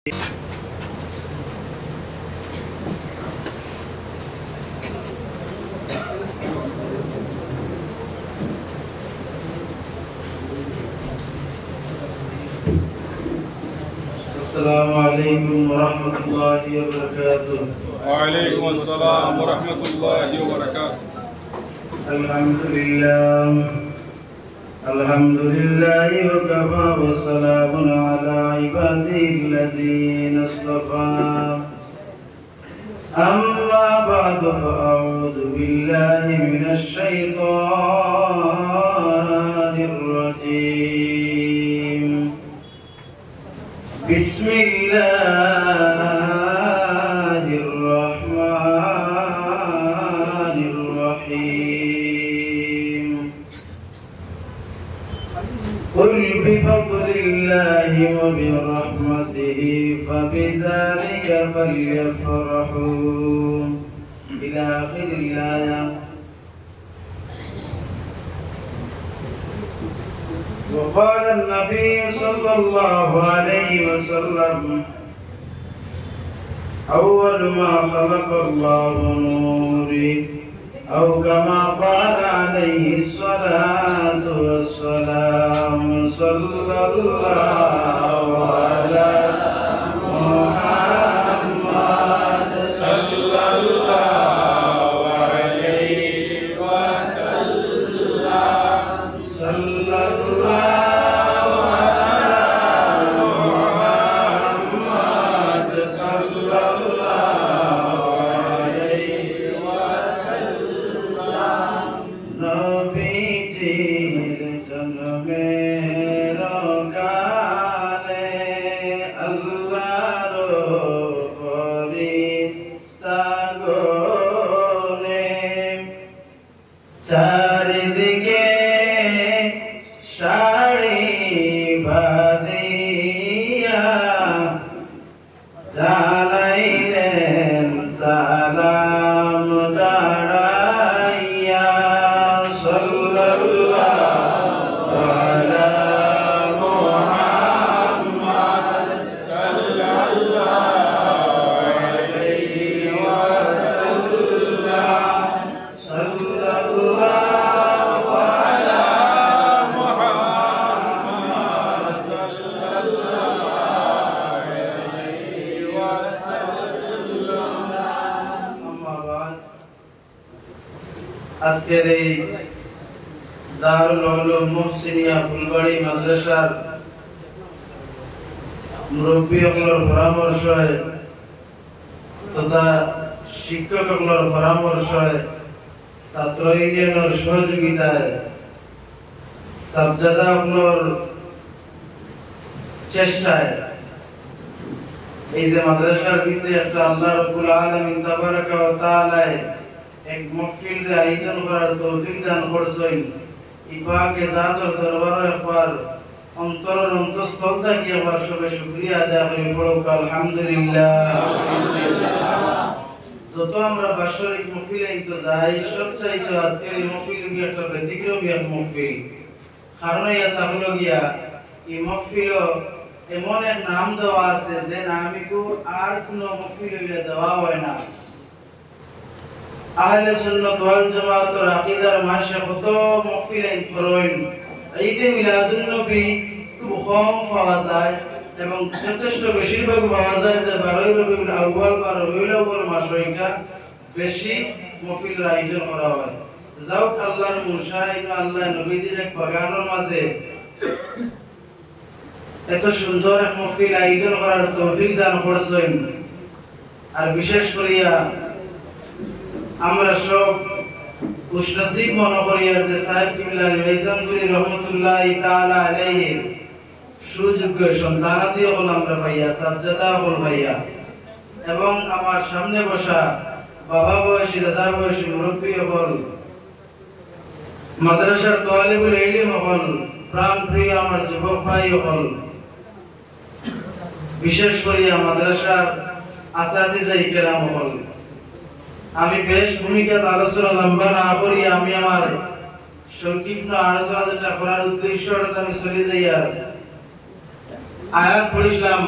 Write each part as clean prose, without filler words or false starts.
السلام عليكم ورحمة الله وبركاته. وعليكم السلام ورحمة الله وبركاته. الحمد لله وكفى وسلام على عباده الذين اصطفى. أما بعد فأعوذ بالله من الشيطان الرجيم. بسم الله الرحمن الرحيم. قل بفضل الله وبرحمته فبذلك فليفرحوا إلى آخر الآية. وقال النبي صلى الله عليه وسلم: أول ما خلق الله نوري، أو كما قال عليه الصلاة والسلام: صلى الله على محمد صلى الله عليه وسلم. صلى الله على محمد صلى الله عليه وسلم. নবীজির জন্মের কালে আল্লাহর ফেরেশতাগণে চারিদিকে সারি বাঁধিয়া জানাইলেন সালাম দাঁড়াইয়া। সাল্লাল্লাহু আলা মুহাম্মদ সাল্লাল্লাহু আলাইহি ওয়াসাল্লাম। সাল্লাল্লাহু আলা মুহাম্মদ সাল্লাল্লাহু আলাইহি ওয়াসাল্লাম। আম্মা বাদ, আজকের এই দারুল উলুম মুহসিনিয়া ফুলবাড়ি মাদ্রাসার মুরব্বীসকলৰ পৰামৰ্শই তথা শিক্ষকসকলৰ পৰামৰ্শই ছাত্ৰ ইউনিয়নৰ সহযোগিতায় সাবজাদাসকলৰ চেষ্টায় এই যে মাদ্রাসার ভিতরে একটা আল্লাহ রাব্বুল আলামিন তাবারাকা ওয়া তাআলা এক মাহফিলের আয়োজন করার তৌফিক দান করছেন। ইবাকে জাতের দরবারে একবার অন্তরের অন্তঃস্থল থেকে একবার সবে শুকরিয়া আদায় করি, পড়ুক আলহামদুলিল্লাহ। যত আমরা বাৎসরিক মাহফিলে তো যাই, সবচাইতে আজকের এই মাহফিল একটা ব্যতিক্রমী এক মাহফিল। কারণ এটা হলো গিয়া এই মাহফিল এমন এক নাম দেওয়া আছে যে নামিকু আর কোনো মাহফিল হইলে দেওয়া হয় না। আহলে সুন্নাত ওয়াল জামাতের আকীদার মাসে কত মাহফিল করেন, ঈদে মিলাদুন নবী খুব কম পাওয়া যায় এবং যথেষ্ট বেশিরভাগ পাওয়া যায় যে 12 রবিউল আউয়াল বা রবিউল আউয়াল মাসে এটা বেশি মাহফিলের আয়োজন করা হয়। যাও আল্লাহর মুশাহিদ আল্লাহ নবীজির এক বাগানের মাঝে এত সুন্দর এক মাহফিল আয়োজন করার তৌফিক দান করছেন। আর বিশেষ করিয়া আমরা সব খুশনসিব মনে করি যে সাহেব কিবলা মিজানপুরি রহমতুল্লাহি তাআলা আলাইহি সুযোগ্য সন্তানাদি হল আমরা ভাইয়া সাবজাদা হল ভাইয়া এবং আমার সামনে বসা বাবা বয়সী দাদা বয়সী মুরব্বী হল মাদ্রাসার তালিবুল ইলম হল প্রাণ প্রিয় আমার যুবক ভাই হল, বিশেষ করিয়া মাদ্রাসার আসাতিজায়ে কেরাম হল। আমি বেশ ভূমিকা আলোচনা লম্বা না করি আমি আমার সংক্ষিপ্ত আলোচনা যেটা করার উদ্দেশ্যটা আমি চলে যাই। আর আয়াত পড়িলাম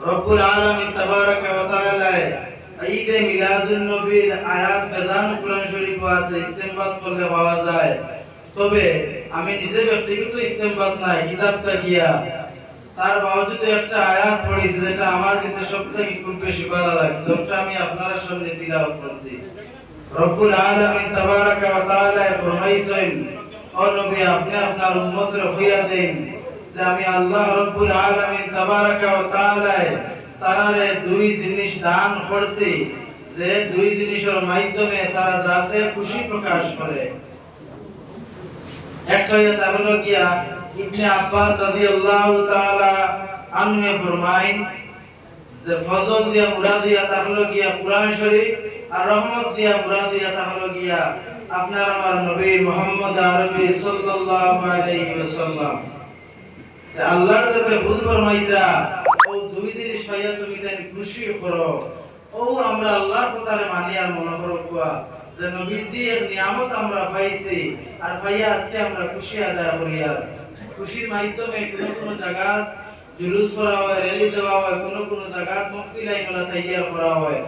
রব্বুল আলামিন তাবারাকা ওয়া তাআলা ঈদে মিলাদুন নবীর আয়াত বেজান কোরআন শরীফ আছে, ইস্তেমবাদ করলে পাওয়া যায়। তবে আমি নিজে ব্যক্তিগত ইস্তেমবাদ নাই, কিতাবটা গিয়া তার বাবজুদে একটা আয়াত পড়েছি যেটা আমার কাছে সবথেকে খুব বেশি ভালো লাগছে, ওটা আমি আপনাদের সামনে তিলাওয়াত করছি। রব্বুল আলামিন তাবারাকা ওয়া তাআলা ফরমাইছেন, ও নবী আপনি আপনার উম্মতের হইয়া দেন যে আমি আল্লাহ রব্বুল আলামিন তাবারাকা ওয়া তাআলা তারারে দুই জিনিস দান করছি, যে দুই জিনিসের মাধ্যমে তারা যাতে খুশি প্রকাশ করে। একটা হলো গিয়া ইবনে আব্বাস রাদিয়াল্লাহু তাআলা আনহু ফরমায়েন যে ফজল দিয়া মুরাদ দিয়া হলো গিয়া কুরআন শরীফ, আর রহমত দিয়া মুরাদ দিয়া হলো গিয়া আপনার আমার নবী মুহাম্মদ আরবি সাল্লাল্লাহু আলাইহি ওয়াসাল্লাম। আল্লাহর যাতে খুদ ফরমাইতরা ও দুই জিনিস পাইয়া তুমি তাই খুশি করো, ও আমরা আল্লাহর কথারে মানি আর মনে করো কুয়া যে নবীজি এর নিয়ামত আমরা পাইছি আর পাইয়া আজকে আমরা খুশি আদায় করি। আর খুশির মাধ্যমে কোনো জায়গা জুলুস করা হয়, র্যালি দেওয়া হয়, কোনো জায়গা মাহফিল আইনলা তৈয়ার করা হয়।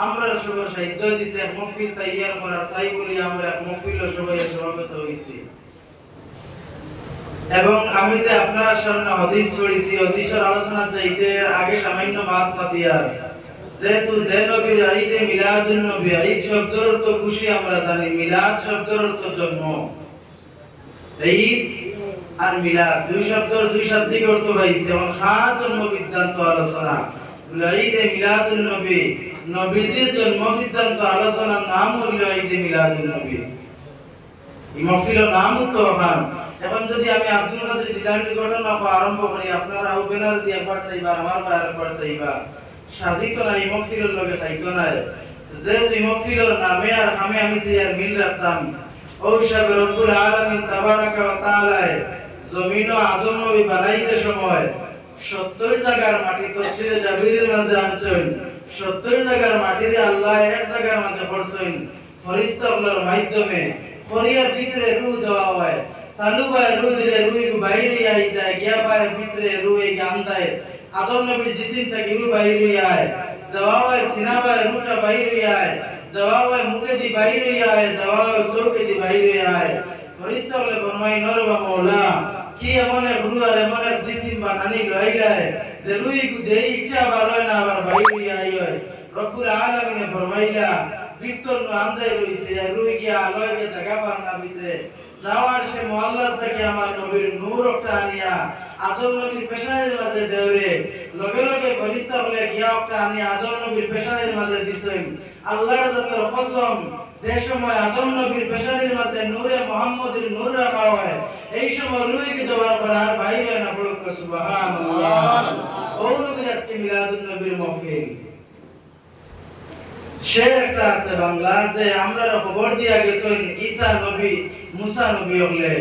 আমরা সবাই সাহিত্য দিছে মাহফিল তৈয়ার করার, তাই বলি আমরা মাহফিল সবাই সমবেত হইছি। এবং আমি যে আপনারা সামনে হাদিস পড়েছি, হাদিসের আলোচনা যাইতে আগে সামান্য বাত মাতিয়ার, যেহেতু যে নবীর ঈদে মিলাদুন নবী, ঈদ শব্দের অর্থ খুশি আমরা জানি, মিলাদ শব্দের অর্থ জন্ম। ঈদ আর মিলাদ দুই শব্দের অর্থ পাইছে। এবং খাতুন নবী বিদ্যান্ত আলোচনা, ঈদে মিলাদুন নবী, নবীজির জন্ম বিদ্যান্ত আলোচনার নাম হইল ঈদে মিলাদুন নবী। এই মাহফিলের নাম তো খান। এখন যদি আমি আব্দুল কাদের জিলানীর ঘটনা আরম্ভ করি, আপনারা ওপেনার দিয়ে একবার চাইবা, আমার ভাই একবার চাইবা, সাজিত না এই মাহফিলের লগে খাইতো না। যেহেতু এই মাহফিলের নামে আর আমি আর মিল রাখতাম, ও সাহেব রব্বুল আলামিন তাবারাকা ওয়া তাআলা জমিন ও আদম নবী বানাইতে সময় 70 জায়গার মাটি তফসিরে জাবিরের মাঝে আনছেন। 70 জায়গার মাটিরে আল্লাহ এক জায়গার মাঝে করছেন ফেরেশতাগুলোর মাধ্যমে। খরিয়ার ভিতরে রূহ দেওয়া হয়, তালুবায় রূহ দিলে রূহ বাইরে আই যায়, গিয়া পায়ের ভিতরে রূহ জ্ঞান দেয়। আদম নবীর জিসিম থেকে রূহ বাইরে আয়, দেওয়া হয় সিনাবায় রূহটা বাইরে আয়, দেওয়া হয় মুখে দি বাইরে আয়, দেওয়া হয় চোখে দি বাইরে আয়। ফেরেশতাগুলো ফরমায় নরবা মাওলা কি এমন এক রূহ আর এমন এক জিসিম বানানি লইলায় যে রূহ গুদে ইচ্ছা ভালো না আবার বাইরে আয়। রব্বুল আলামিন ফরমাইলা ভিতর আমদাই রইছে, রূহ গিয়া আলোয় জায়গা পার না ভিতরে যাওয়ার সে মহল্লার থেকে আমার নবীর নূর একটা আনিয়া আদম নবীর পেশানের মাঝে দেওরে, লগে লগে ফেরেশতা বলে গিয়া একটা আনিয়া আদম নবীর পেশানের মাঝে দিছেন। আল্লাহর জাতের কসম, যে সময় আদম নবীর পেশানের মাঝে নূরে মুহাম্মদের নূর রাখা হয়, এই সময় রূহকে দেওয়ার পর আর বাইরে না পড়ুক সুবহানাল্লাহ। ও নবীর আজকে মিলাদুন নবীর মাহফিল শের একটা আছে বাংলা, যে আমরা খবর দিয়া গেছেন ঈসা নবী মুসা নবী হলে,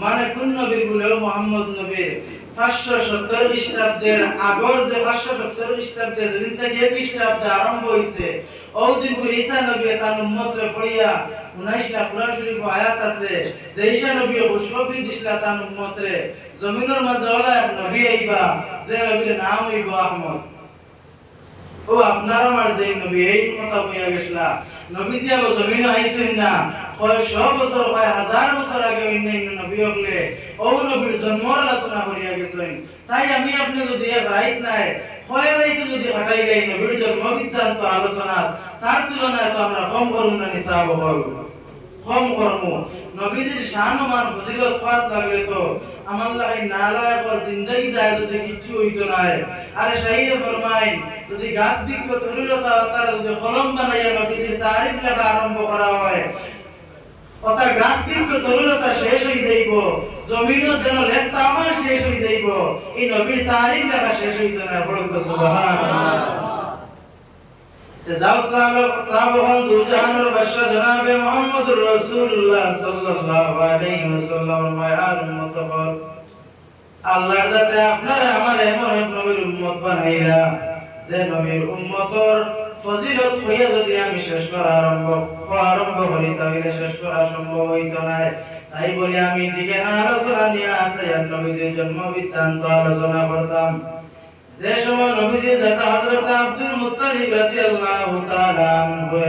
মানে কোন নবীর গুলো মুহাম্মদ নবীর 570 খ্রিস্টাব্দের আগর, যে 570 খ্রিস্টাব্দে যেদিন থেকে খ্রিস্টাব্দে আরম্ভ হইছে, ওই দিন করে ঈসা নবী তার উম্মতরে পড়িয়া 19টা কুরআন শরীফ আয়াত আছে যে ঈসা নবী খুশখবরি দিছিলা তার উম্মতরে জমিনের মাঝে ওলা এক নবী আইবা, যে নবীর নাম হইব আহমদ। ও আপনারা আমার যে নবী এই কথা কইয়া গেছলা, নবীজি আবার জমিনে আইছেন না, 100 বছর 1000 বছর আগে অন্যান্য নবী হলে ও নবীর জন্মের আলোচনা করিয়া গেছেন। তাই আমি আপনি যদি রাইট নাই হয় রাইতে যদি হটাই দেই নবীর জন্ম বৃত্তান্ত আলোচনা, তার তুলনায় তো আমরা কম করুন না, নিসাব হল কম কর্ম। নবীজির শান ও মান ফজিলত পাওয়ার লাগলে তো আমার লাগে নালায়কর জিন্দেগি যায় যদি কিচ্ছু হইতো না। আরে শাহীয়ে ফরমাইন যদি গাছ বৃক্ষ তরুলতা তার যদি কলম বানাইয়া নবীজির তারিফ লেখা আরম্ভ করা হয়, কথা গাছ বৃক্ষ তরুলতা শেষ হয়ে যাইব, জমিনও যেন লেখতা আমার শেষ হয়ে যাইব, এই নবীর তারিফ লেখা শেষ হইতো না। বড় সুবহানাল্লাহ। যাও সাহাবাগণ দুজাহানের বাদশা জনাবে মুহাম্মদুর রাসূলুল্লাহ সাল্লাল্লাহু আলাইহি ওয়াসাল্লাম মায়ার উম্মত হল, আল্লাহ যাতে আপনারা আমার এমন এক নবীর উম্মত বানাইলা যে নবীর উম্মতর ফজিলত হইয়া যদি আমি শেষ করা আরম্ভ করি তাহলে শেষ করা সম্ভব হইতো না। তাই বলি আমি দিকে না আলোচনা নিয়ে আসে নবীর জন্ম বৃত্তান্ত আলোচনা করতাম, যে সময় নবীজি যেটা হযরত আব্দুল মুত্তালিব রাদিয়াল্লাহু তাআলা আনহু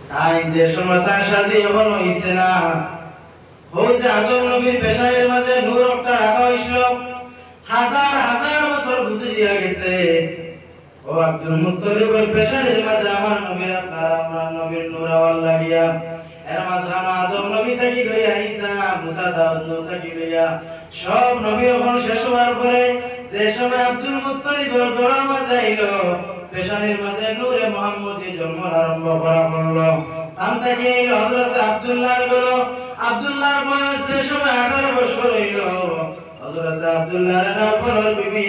তাই যে সময় তার শাদী এখনো হইছে না, ওই যে আদম নবীর পেশায়ের মাঝে নূর একটা রাখা হইছিল, হাজার হাজার বছর গুজরিয়া গেছে। ও আব্দুল মুত্তালিবের পেশায়ের মাঝে আমার নবীর আমার নবীর নূর আওয়াজ লাগিয়া এর মাঝে আদম নবী থেকে লইয়া ঈসা মুসা দাউদ নবী থেকে লইয়া সব নবী যখন শেষ হওয়ার পরে যে সময় আব্দুল মুত্তালিবের গড়ার মাঝে আইলো, পেশানির মাঝে নূরে মুহাম্মদী জন্ম আরম্ভ করা হলো। তার থেকে আইলো হযরত আব্দুল্লাহর গড়। আব্দুল্লাহর বয়স যে সময় 18 বছর হইল, হযরত আব্দুল্লাহর নওফলের বিবি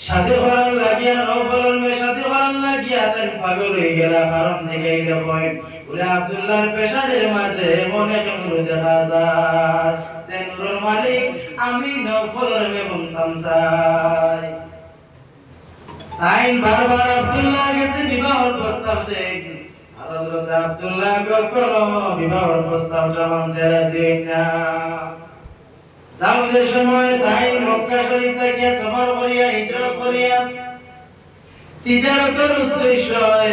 শাদী করার লাগিয়া নওফলের মেয়ে শাদী করার লাগিয়া তার পাগল হয়ে গেল। কারণ থেকে আইলো কই বলে আব্দুল্লাহর পেশানির মাঝে মনে নূর দেখা যায়, সে নূরের মালিক আমি নওফলের মেয়ে বলতাম চাই। তাই বারবার আব্দুল্লাহ কাছে বিবাহের প্রস্তাব দেন, আর হযরত আব্দুল্লাহ কখনো বিবাহের প্রস্তাবটা মানতে রাজি না। যাওয়ার সময় তাই মক্কা শরীফ থেকে সফর করিয়া হিজরত করিয়া তিজারতের উদ্দেশ্যে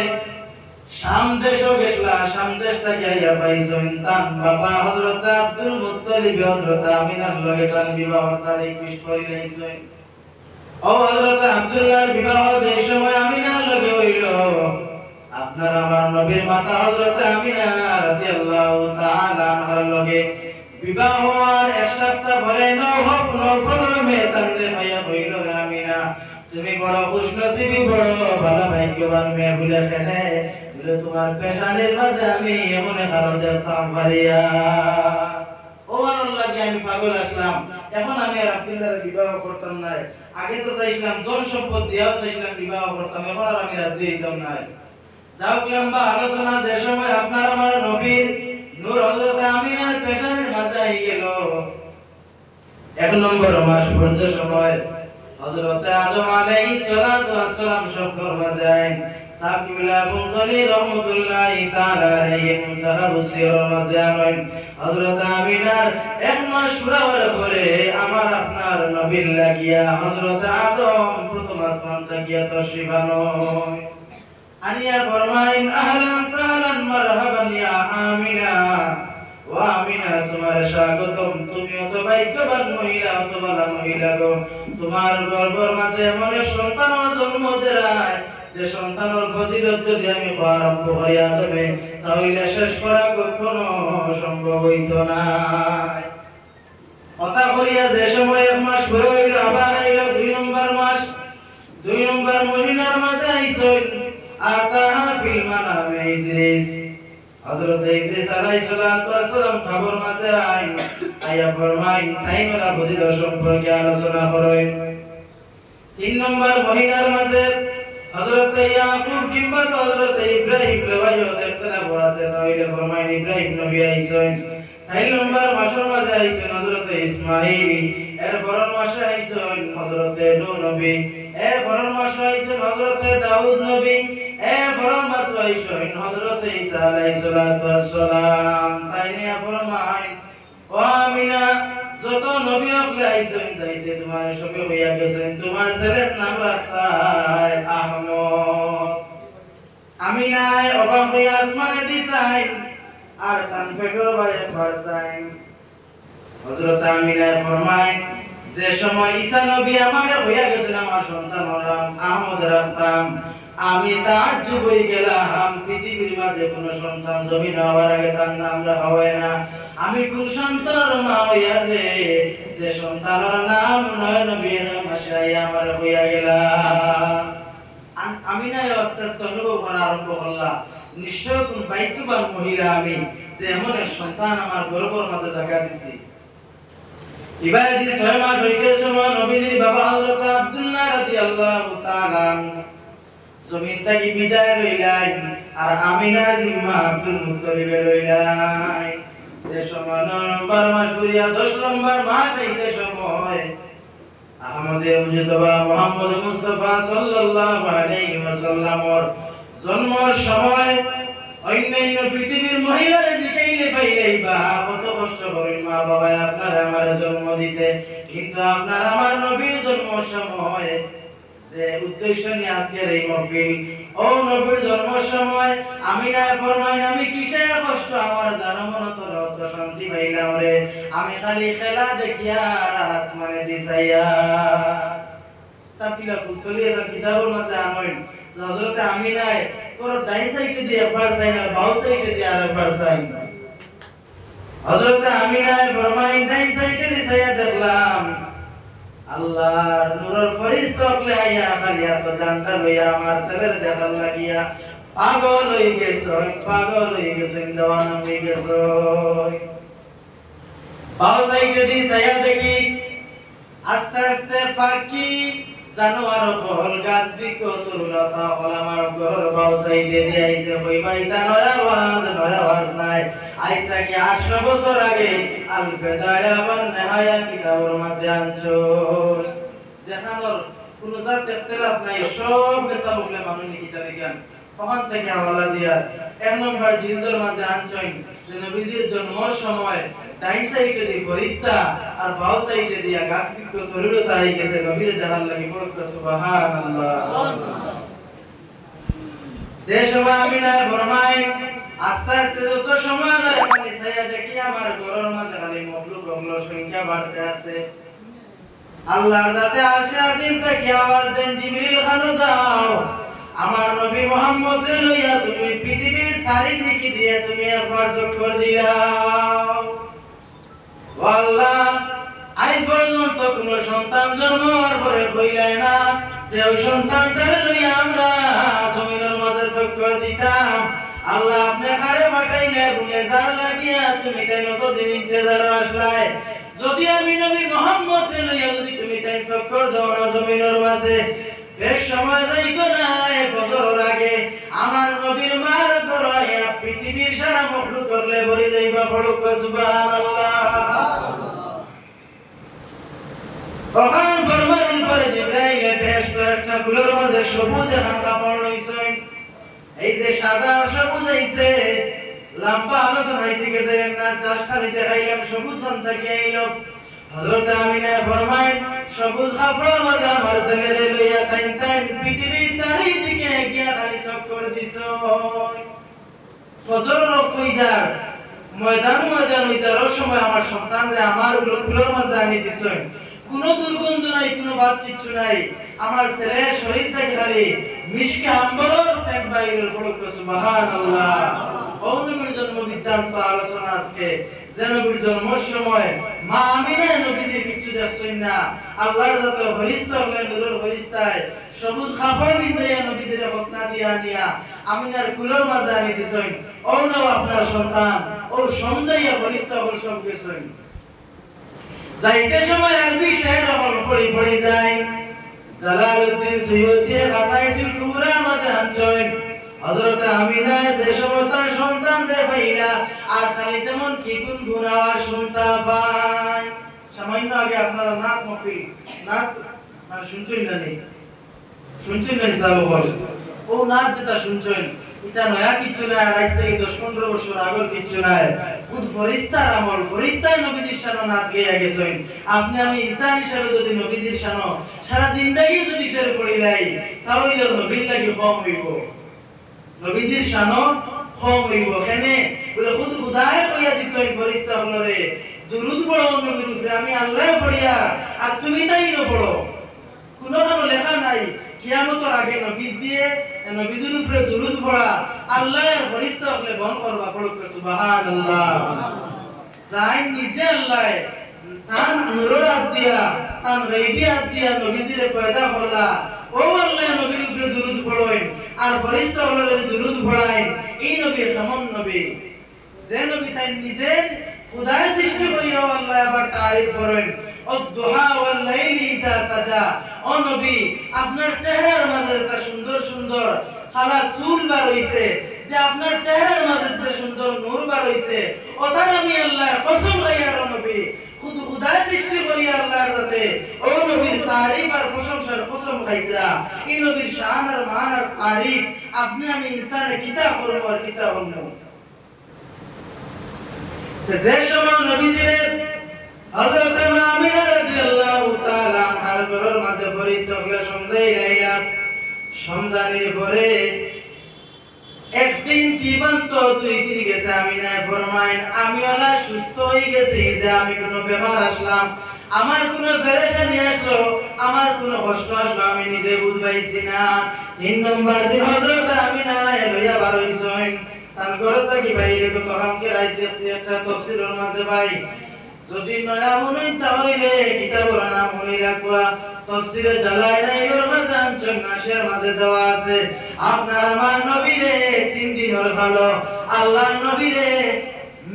শাম দেশে গেছলা। শাম দেশ থেকে আইয়া পাইছেন তার বাবা হযরত আব্দুল মুত্তালিব হযরত আমিনার লগে তার বিবাহের তারিখ ফিক্স করে লইছেন। ও হযরত আব্দুল্লাহর বিবাহ যে সময় আমিনার লগে হইল, আপনার আমার নবীর মাতা হযরত আমিনা রাদিয়াল্লাহু তাআলা আনহার লগে বিবাহ হওয়ার এক সপ্তাহ পরে নওফলের মেয়ে তানরে ভাইয়া হইল, আমিনা তুমি বড় খুশনসিবী, বড় ভালো ভাগ্যবান মেয়ে বলে ফেলে বলে তোমার পেশানির মাঝে আমি এমন কারো দেখতাম পারিয়া ও আল্লাহ কি আমি পাগল আসলাম। এখন আমি আর আব্দুল্লাহর বিবাহ করতাম না। আগে তো চাইছিলাম ধন সম্পদ দিয়াও চাইছিলাম বিবাহ করতাম, এখন আর আমি রাজি হইতাম না। যাও লম্বা আলোচনা যে সময় আপনার আমার নবীর নূর হযরত আমিনার পেশানির মাঝে আই গেল, এক নম্বর মাস পর্যন্ত সময় হযরত আদম আলাইহিস সালাতু ওয়াস সালাম সফর মাঝে আইন সাকিবুল্লাহ ইবনে জলি রাহমাতুল্লাহি তাআলা আলাইহি মুতাহাবসির মাঝে আইন হযরত আমিনার এক মাস পুরা হওয়ার পরে আমার আপনার নবীর লাগিয়া হযরত আদম প্রথম আসমান থেকে তশরিফ আনয় আনিয়া ফরমাইন আহলান সাহলান মারহাবান ইয়া আমিনা, ও আমিনা তোমার স্বাগতম, তুমি অত ভাগ্যবান মহিলা, অত ভালো মহিলা গো। তোমার গর্ভের মাঝে এমন সন্তানের জন্ম দেয় যে সন্তানের ফজিলত যদি আমি আরম্ভ করিয়া দেবে তাহলে শেষ করা কখনো সম্ভব হইত না। কথা করিয়া যে সময় এক মাস পরে হইল, আবার আইল 2 নম্বর মাস। 2 নম্বর মহিলার মাঝে আইসল আতাহা ফিল মানামে ইদ্রিস, হযরত ইদ্রিস আলাইহিস সালাতু ওয়াস সালাম খবর মাঝে আইয়া ফরমাই তাইনরা ফজিলত সম্পর্কে আলোচনা করেন। 3 নম্বর মহিলার মাঝে হযরত ইয়াকুব কিংবা হযরত ইব্রাহিম রওয়ায়ত ইখতিলাফ আছে, তাহলে ফরমাই ইব্রাহিম নবী আইছেন। 4 নম্বর মাসের মাঝে আইছেন হযরত ইসমাঈল, এর পরের মাসে আইছেন হযরত নূহ নবী, এর পরের মাসে আইছেন হযরত দাউদ নবী, এর পরের মাসে আইছেন হযরত ঈসা আলাইহিস সালাতু ওয়াস সালাম। তাইনে ফরমাই ও আমিনা যত নবী আপনি আইছেন যাইতে তোমার সবে হইয়া গেছেন, তোমার ছেলের নাম রাখতাই আহমদ। আমিনায় অবাক হইয়া আসমানে দিছাই আর তান পেটর বাইরে ফারসাই। হযরত আমিনায় ফরমায় যে সময় ঈসা নবী আমারে হইয়া গেছেন আমার সন্তানের নাম আহমদ রাখতাম, আমি তাজ্জুব হয়ে গেলাম পৃথিবীর মাঝে কোন সন্তান জমিন হওয়ার আগে তার নাম রাখা হয় না। আমি কোন সন্তানের মা হইয়া রে যে সন্তানের নাম নয় নবীর মাসাই আমার হইয়া গেলাম। আমি না আস্তে আস্তে অনুভব করা আরম্ভ করলাম নিশ্চয় কোন ভাগ্যবান মহিলা আমি যে এমন এক সন্তান আমার গর্ভের মাঝে জায়গা দিছি। এবারে 6 মাস হইতে সময় নবীজির বাবা হযরত আব্দুল্লাহ রাদিয়াল্লাহু তাআলা জমিন থেকে বিদায় লইলেন আর আমিনা জিম্মা আব্দুল মুত্তালিবের লইলেন। যে সময় নম্বর মাস পুরিয়া 10 নম্বর মাস হইতে সময় আহমদে মুজতবা মুহাম্মদ মুস্তাফা সাল্লাল্লাহু আলাইহি ওয়াসাল্লামের জন্মের সময় অন্যান্য পৃথিবীর মহিলারা জিকাইলে পাইলেই বা কত কষ্ট করেন মা বাবা আপনার আমার জন্ম দিতে, কিন্তু আপনার আমার নবীর জন্ম সময় যে উদ্দেশ্য নিয়ে আজকের এই মাহফিল, ও নবীর জন্ম সময় আমিনা ফরমাইন আমি কিসে কষ্ট আমার জানো মন তো শান্তি পাইলাম রে, আমি খালি খেলা দেখিয়া আর আসমানে দিছাইয়া সাকিলা ফুলতলিয়া তার কিতাবের মাঝে আনইন হযরত আমিনায় কোন ডাই সাইডে দিয়ে একবার চাই না বাউ সাইডে দিয়ে আরেকবার চাই। হযরত আমিনায় ফরমাইন ডাই সাইডে দিছাইয়া দেখলাম আল্লাহর নূরের ফেরেশতা হলে আইয়া খালি এত জানটা লইয়া আমার ছেলের দেখার লাগিয়া পাগল হয়ে গেছে দেওয়ানা হয়ে গেছে। বাউ সাইডে দিছাইয়া দেখি আস্তে আস্তে ফাঁকি জানোয়ার ফল গাছ বিক তরুলতা ফল আমার ঘর বাউ সাইডে দিয়ে আইছে হইবাই তা নয় আওয়াজ নাই। আজ থেকে 800 বছর আগে আল বেদায়া ওয়ান নিহায়া কিতাবের মাঝে আনছো, যেখানোর কোন জাত ইখতিলাফ নাই, সব মেসা বলে মামুনি কিতাব বিজ্ঞান ওখান থেকে হাওয়ালা দিয়া 1 নম্বর জিলদের মাঝে আনছেন যে নবীজির জন্মের সময় ডাইন সাইডে দিয়ে ফেরেশতা আর বাউ সাইডে দিয়া গাছ বিক্ষ তরুলতা আই গেছে নবীর দেখার লাগি পড়তে সুবহানাল্লাহ। যে সময় আমিনা ফরমায় আস্তে আস্তে যত সময় যায় খালি ছায়া দেখি আমার ঘরের মাঝে খালি মখলুক গুলো সংখ্যা বাড়তে আছে। আল্লাহর জাতে আরশে আজিম থেকে আওয়াজ দেন জিবরিল খান যাও আমার নবী মুহাম্মদ রে লইয়া তুমি পৃথিবীর চারিদিকে দিয়ে তুমি একবার চক্কর দিলাও। ও আল্লাহ আজ পর্যন্ত কোন সন্তান জন্ম হওয়ার পরে কইলাই না যে ওই সন্তানটারে লইয়া আমরা জমিনের মাঝে চক্কর দিতাম। আল্লাহ আপনি কারে পাঠাইলে গুনেজার লাগিয়া তুমি তাই নতদিন ইন্তেজার আসলাই, যদি আমি নবী মুহাম্মদ রে লইয়া যদি তুমি তাই চক্কর দাও না জমিনের মাঝে বেশ সময় যাইতো না ফজরের আগে আমার নবীর মার গড়াইয়া পৃথিবীর সারা মখলুক করলে ভরে যাইবা পড়ুক সুবহানাল্লাহ। তখন ফরমানের পরে জিবরাইল ফেরেশতা একটা ফুলের মাঝে সবুজ একটা কাপড় লইছেন, এই যে সাদা সবুজ আইছে লম্বা আলোচনা হইতে গেছে না জাস্ট খালি দেখাইলাম সবুজ রং থেকে আইলো। হযরত আমিনা ফরমায় সবুজ কাপড়ের মাঝে আমার ছেলেরে লইয়া টাইম পৃথিবীর চারিদিকে গিয়া খালি চক্কর দিছো। ফজরের রক্ত হইজার ময়দান হইজার ওই সময় আমার সন্তানরে আমার ফুলের মাঝে আনি দিছেন, কোনো দুর্গন্ধ নাই কোনো বাদ কিচ্ছু নাই, আমার ছেলের শরীর থেকে খালি মিশকে আম্বরের সেন্ট বাইরের পড়ুক সুবহানাল্লাহ। ও নবীর জন্ম বৃত্তান্ত আলোচনা আজকে যে নবীর জন্মের সময় মা আমিনা নবীজির কিচ্ছু দেখছেন না, আল্লাহর যত ফেরেশতা হলেন নূরের ফেরেশতায় সবুজ কাপড় বিন্দাইয়া নবীজির খতনা দিয়া নিয়া আমিনার কুলের মাঝে আনি দিছেন। ও নাও আপনার সন্তান ও সমজাইয়া ফেরেশতা হল সব গেছেন। যাইতে সময় আরবি শের আমল পড়ি যায় জালালউদ্দিন সুয়ুতি কাসাইসুল কুবরার মাঝে আনছেন হযরত আমিনা যে সময় তার সন্তানরে পাইলা আর খালি যেমন কি গুনগুন আওয়াজ শুনতা পায়। সামান্য আগে আপনারা নাত মাহফিল নাত মানে শুনছেন না সাহেব বলে ও নাত যেটা শুনছেন এটা নয়া কিছু না, আজ থেকে 10-15 বছর আগের কিছু না, খুদ ফেরেশতার আমল ফেরেশতায় নবীজির শানে নাত গেয়া গেছেন। আপনি আমি ইনসান হিসেবে যদি নবীজির শানে সারা জিন্দেগি যদি শের পড়িলাই তাহলে নবীর লাগি কম হইব, নবীজির শানে কম হইব। এখানে বলে খুদ খুদাই কইয়া দিছেন ফেরেশতা হলরে দুরূদ পড়ো নবীর উপরে, আমি আল্লাহ পড়িয়া আর তুমি তাই না পড়ো, কোনো লেখা নাই কিয়ামতের আগে নবীজির উপরে দুরূদ পড়া আল্লাহর ফেরেশতা হলে বন করবা পড়ুক সুবহানাল্লাহ। যাই নিজে আল্লাহ তান নূরের হাত দিয়া তান গায়বী হাত দিয়া নবীজিরে পয়দা করলা, ও আল্লাহ নবীর উপরে দুরূদ পড়েন আর ফেরেশতা হলে দুরূদ পড়ায়। এই নবী কেমন নবী যে নবী তাই নিজের খুদায় সৃষ্টি করিয়া আল্লাহ আবার তারিফ করেন অদ-দুহা ওয়াল লাইলি ইযা সাজা। ও নবী আপনার চেহারার মাঝে এত সুন্দর সুন্দর খালা চুল বার হইছে, যে আপনার চেহারার মাঝে এত সুন্দর নূর বার হইছে, ওটার আমি আল্লাহ কসম খাইয়া নবী খুদ খুদা সৃষ্টি করি আল্লাহর যাতে ও নবীর তারিফ আর প্রশংসার কসম খাইতরা এই নবীর শান আর মান আর তারিফ আপনি আমি ইনসানে কিতাব করব আর কিতাব অন্য যে সময় নবীজির হযরত আমিনা রাদিয়াল্লাহু তাআলা আর ঘরের মাঝে ফরিস্তাগুলো সমঝাইলা সমঝানির পরে একদিন কি বান্ত 2 দিন গেছে আমিনা ফরমাইন আমি আল্লাহ সুস্থ হয়ে গেছি যে আমি কোনো বেমার আসলাম আমার কোনো পেরেশানি আসলো আমার কোনো কষ্ট আসলো আমি নিজে বুঝবাইছি না 3 নম্বর দিন হযরত আমিনা লইয়া বার হইছেন তার ঘর থেকে বাইরে কত কামকে রাইতেছি একটা তাফসীরের মাঝে ভাই যদি নয়া মনে তাহলে কিতাবের নাম মনে রাখবা তাফসীরে জালালাইনের মাঝে আনছেন নাশের মাঝে দেওয়া আছে আপনার আমার নবীরে 3 দিনের ভালো আল্লাহর নবীরে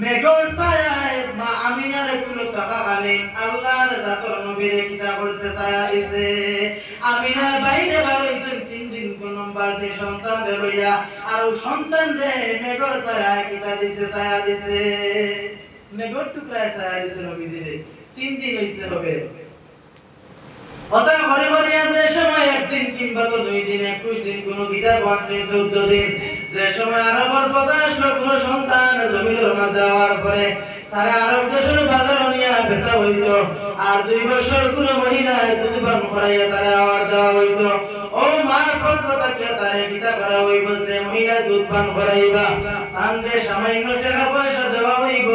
মেঘর ছায়ায় মা আমিনার কোন টাকা গালে আল্লাহর জাতর নবীরে কিতাব করেছে ছায়া দিছে আমিনা বাইরে বার হইছেন 3 দিন কোন নম্বর দিন সন্তান রে লইয়া আর ও সন্তান রে মেঘর ছায়ায় কিতাব দিছে ছায়া দিছে মেঘর টুকরায় ছায়া দিছে নবীজিরে 3 দিন হইছে হবে ওটা ঘরে ঘরে আছে সময় একদিন কিংবা তো 2 দিন 21 দিন কোন কিতাব বাঁচে 14 দিন যে সময় আরবের কথা আসলো কোন সন্তান জমিনের মাঝে যাওয়ার পরে তারা আরব দেশের বাজার নিয়ে বেচা হইতো আর 2 বছর কোন মহিলা দুধ পান করাইয়া তারা আওয়ার দেওয়া হইতো ও মার পক্ষ থেকে তারা কিতাব করা হইব যে মহিলা দুধ পান করাইবা তানরে সামান্য টাকা পয়সা দেওয়া হইব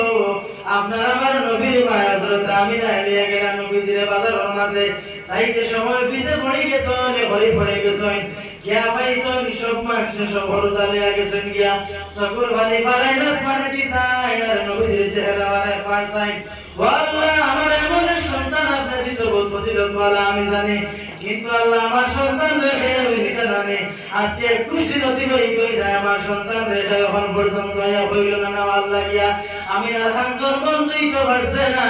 আপনার আমার নবীর মা হযরত আমিনা লিয়া গেলা নবীজির বাজারের মাঝে তাইতে সময় পিছে পড়ে গেছেন ঘরে পড়ে গেছেন গিয়া পাইছেন সব মানুষ সব হরতালে গেছেন গিয়া সকল ভালি ফালাই নাস মানে দিছাই আর নবীর চেহারা আর পাইছেন ওয়াল্লাহ আমার এমন সন্তান আপনি দিছো বহুত ফজিলত ওয়ালা আমি জানি কিন্তু আল্লাহ আমার সন্তান রেখে ওই নিকা জানে আজকে 21 দিন অতিবাহিত হয়ে যায় আমার সন্তান রেখে এখন পর্যন্ত হইল না আল্লাহ গিয়া আমি আর খান্তর বন্ধুই তো পারছে না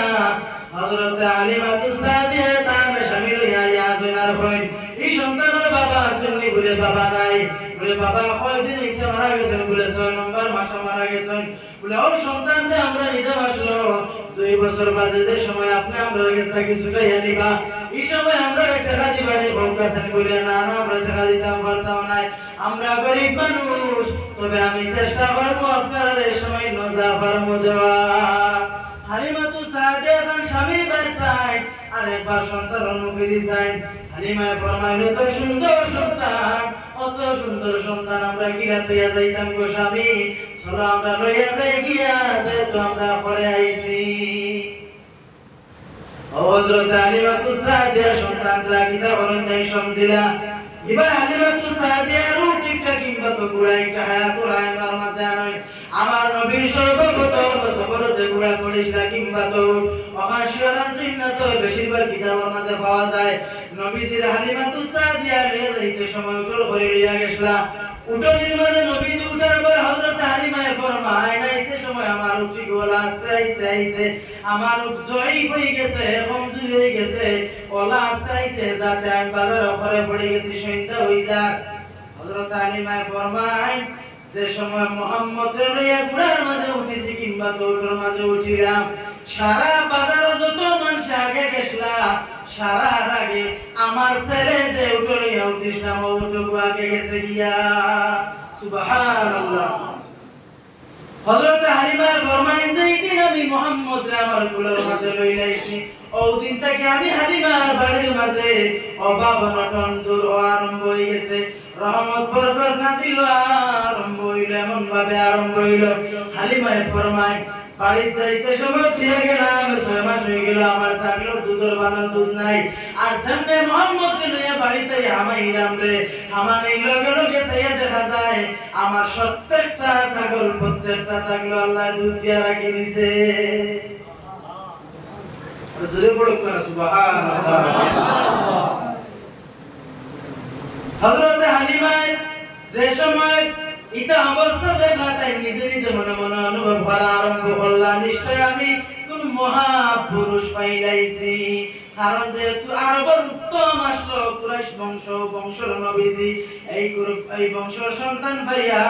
হযরত আলিমাতুস সাদিয়া তার শামিল হইয়া ইয়াজনার হইন এই সন্তানের বাবা আসেননি বলে বাবা নাই বলে বাবা কয়দিন হইছে মারা গেছেন বলে 6 নম্বর মাসে মারা গেছেন বলে ও সন্তানরে আমরা নিতে আসলো 2 বছর বাদে যে সময় আপনি আমরা কাছে থেকে ছুটাইয়া নিবা এই সময় আমরা টাকা দিবারে ভোগ আছেন বলে না না আমরা টাকা দিতাম পারতাম না আমরা গরিব মানুষ তবে আমি চেষ্টা করব আপনারা এই সময় নজাফার মুজবা হালিমাতুস সাদিয়া তার স্বামীর বাইসাই আর একবার সন্তান মুখে দিছেন হালিমা ফরমাইলো তো সুন্দর সন্তান অত সুন্দর সন্তান আমরা কিরা তৈয়া যাইতাম গো স্বামী চলো আমরা লইয়া যাই গিয়া যেহেতু আমরা ঘরে আইছি হযরত হালিমাতুস সাদিয়া সন্তানরা কিতা বলেন তাই সমজিলা এবার হালিমাতুস সাদিয়া রুটিটা কিংবা তো গুড়াইটা হায়াতুল আয়নার মাঝে আনয় আমার নবীর সর্বপ্রথম সফর যে গুড়া 40 লাখ কিংবা তো অমাশিয়ারান চিহ্নত বেশিরভাগ কিতাবের মাঝে পাওয়া যায় নবীজির হালিমাতুস সাদিয়া লইয়া যাইতে সময় উঠল করে লইয়া গেছলা উঠনির মাঝে নবীজি উঠার পর হযরত হালিমা ফরমায় নাইতে সময় আমার উঠি গলা আস্তে আস্তে আইছে আমার উঠ জয়ী হয়ে গেছে কমজোরি হয়ে গেছে ওলা আস্তে আইছে যাতে আমি বাজারে ঘরে পড়ে গেছি সন্ধ্যা হই যাক হযরত হালিমা ফরমায় যে সময় মুহাম্মদের লইয়া গুড়ার মাঝে উঠিছি কিংবা তোর মাঝে উঠিলাম সারা বাজার যত মানুষ আগে গেছলা সারা আগে আমার ছেলে যে উঠলিয়া উঠিস না উঠবো আগে গেছে গিয়া সুবহানাল্লাহ হযরত হালিমা ফরমায় যে দিন আমি মুহাম্মদ রে আমার কুলের মাঝে লইলাইছি ওই দিন থেকে আমি হালিমার বাড়ির মাঝে অভাব অনটন দূর আরম্ভ হয়ে গেছে রহমত বরকত নাজিল আরম্ভ হইল এমন ভাবে আরম্ভ হইল হালিমা ফরমায় বাড়ি যাইতে সময় দিয়ে গেলাম 6 মাস হয়ে গেল আমার ছাগলের দুধের বানা দুধ নাই আর সামনে মুহাম্মদকে লইয়া বাড়িতে হামাইলাম রে হামানের লগে লগে সাইয়া দেখা যায় আমার প্রত্যেকটা ছাগল আল্লাহ দুধ দিয়া রাখি দিয়েছে রাসূলে বড় করে সুবহানাল্লাহ হযরত হালিমা যে সময় ইতা অবস্থা দেখা তাই নিজে নিজে মনে মনে অনুভব করা আরম্ভ করলাম নিশ্চয় আমি কোন মহাপুরুষ পাইলাইছি কারণ যেহেতু আরবের উত্তম আসলো কুরাইশ বংশের নবীজি এই বংশের সন্তান ভাইয়া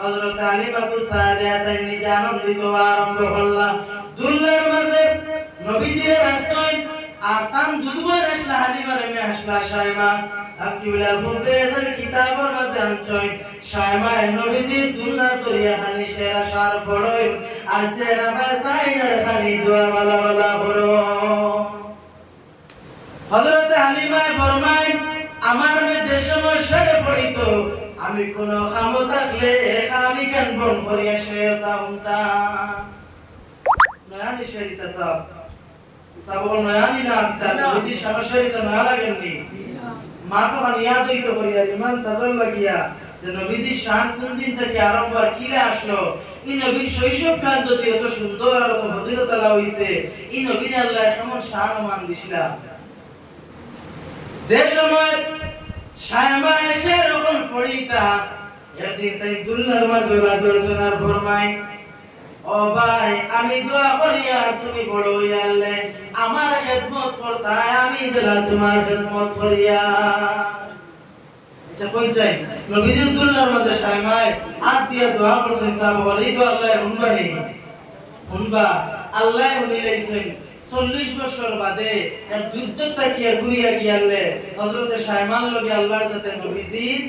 হযরত হালিমাতুস সাদিয়া তাই নিজে আনন্দিত আরম্ভ করলাম দুল্লার মাঝে নবীজিরে রাখছেন আর তান দুদবই আসলা হালিমারে মে আসলা শায়মা আকিউলা বলতে এদের কিতাবের মাঝে আনছই শায়মা নবীজি দুল্লা করিয়া খালি সেরা সার পড়ই আর চেরা বাসাইনার খালি দোয়া বালা বালা পড়ো হযরত হালিমা ফরমায় আমার মে যে সমস্যায় পড়িতো আমি কোন খামো থাকলে আমি কেন বন করিয়া শেরতা হুমতা নয়ানি শেরিতা সাহেব সাবল নয়ানি না দিতা বুঝি সমস্যারিতা না লাগেননি মা তো নিয়াদ হইতো করিয়া ইমান তাজাল লাগিয়া যে নবীজি শান কোন দিন থেকে আরম্ভ আর কিলে আসলো এই নবীর শৈশব কাল যদি এত সুন্দর আর এত ফজিলত আলা হইছে এই নবীর আল্লাহ কেমন শান মান দিছিলা যে সময় শায়মা এসে রকম ফড়িতা একদিন তাই দুল্লার মাঝলা দর্শনার ফরমায় ও ভাই আমি দোয়া করি আর তুমি বড় হইয়া আল্লাহ আমার খেদমত করতা আমি যেলা তোমার খেদমত করিয়া আচ্ছা কই চাই নবীজি দুল্লার মাঝে শায়মায় হাত দিয়া দোয়া করছে সাহেব বলি তো আল্লাহ হুনবানি হুনবা আল্লাহ হুনিলাইছেন 40 বছর বাদে এক যুদ্ধ তাকিয়া ঘুরিয়া গিয়ালে হযরত শায়মান লগে আল্লাহর সাথে নবীজির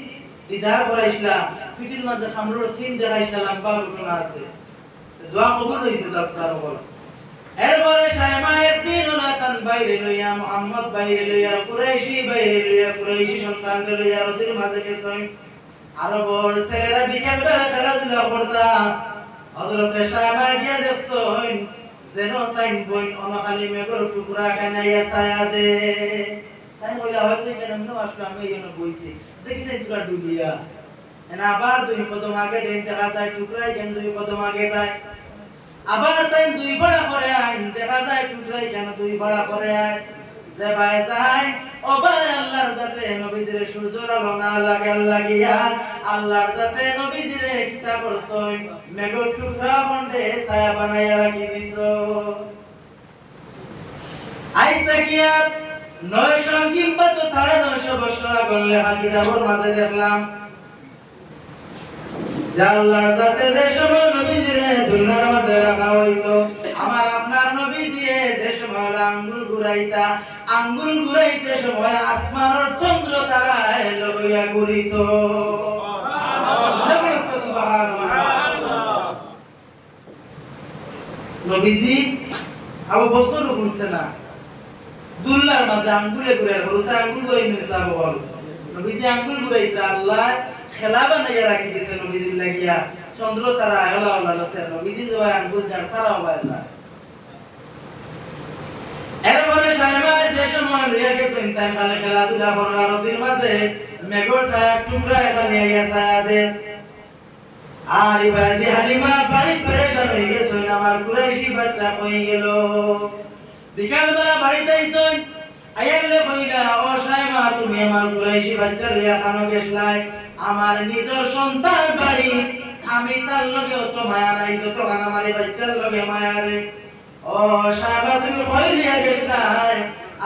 দিদার করাইছিলা পিঠির মাঝে খামরুর সিন দেখাইছিলা লম্বা ঘটনা আছে দোয়া কবুল হইছে জাবসার বল এরপরে শায়মা একদিন ওনাতান বাইরে লইয়া মুহাম্মদ বাইরে লইয়া কুরাইশি সন্তানকে লইয়া রতির মাঝে গেছেন আরবর ছেলেরা বিকেল বেলা খেলাধুলা করতা হযরত শায়মা গিয়া দেখছেন যেন তাই বই অনখালি মেঘর টুকরা খানাইয়া ছায়া দে তাই বলে হয়তো কেন আসলে আমি এখানে বইছি দেখিছেন তোরা ডুবিয়া এনা আবার দুই কদম আগে দেন দেখা যায় টুকরাই কেন দুই কদম আগে যায় আবার তাই দুই ভাড়া করে আইন দেখা যায় টুকরাই কেন দুই ভাড়া করে আয় যে ভাই যায় ও ভাই আল্লাহর যাতে নবীজিরে সূর্যের আলো না লাগে লাগিয়া আল্লাহর যাতে নবীজিরে কিতা করছই মেঘর টুকরা বন্ধে ছায়া বানাইয়া রাখি দিছো আইসা কিয়া 900 কিংবা তো 950 বছর আগলে হাকিদাবর মাঝে দেখলাম যে আল্লাহর যাতে যে সময় নবীজিরে দুনিয়ার মাঝে রাখা হইতো আমার আপনার নবীজিরে যে সময় আঙ্গুল ঘুরাইতে সময় আসমানের চন্দ্র তারা লইয়া ঘুরিত সুবহানাল্লাহ নবীজি আবু বছর ঘুরছে না দুল্লার মাঝে আঙ্গুলে ঘুরে হলুতা আঙ্গুল ঘুরাই নিছে বল নবীজি আঙ্গুল ঘুরাইতে আল্লাহ খেলা বানাইয়া রাখি দিয়েছে নবীজির লাগিয়া চন্দ্র তারা হলা হলা লসে নবীজি জয় আঙ্গুল যার তারা বাজা এরপরে শায়মা যে সময় লইয়া গেছেন তাই খালে খেলাধুলা করার নদীর মাঝে মেঘর ছায়া টুকরা এখানে আইয়া ছায়া দে আর ইবাদি হালিমা বাড়ি পেরেশান হয়ে গেছেন আমার কুরাইশি বাচ্চা কই গেল বিকাল বেলা বাড়িতে আইছেন আইয়ালে কইলা ও শায়মা তুমি আমার কুরাইশি বাচ্চা লইয়া কেন গেছলাই আমার নিজের সন্তান বাড়ি আমি তার লগে অত মায়া নাই যত আমার বাচ্চার লগে মায়া রে ও শায়মা তুমি কই দিয়া গেছলাই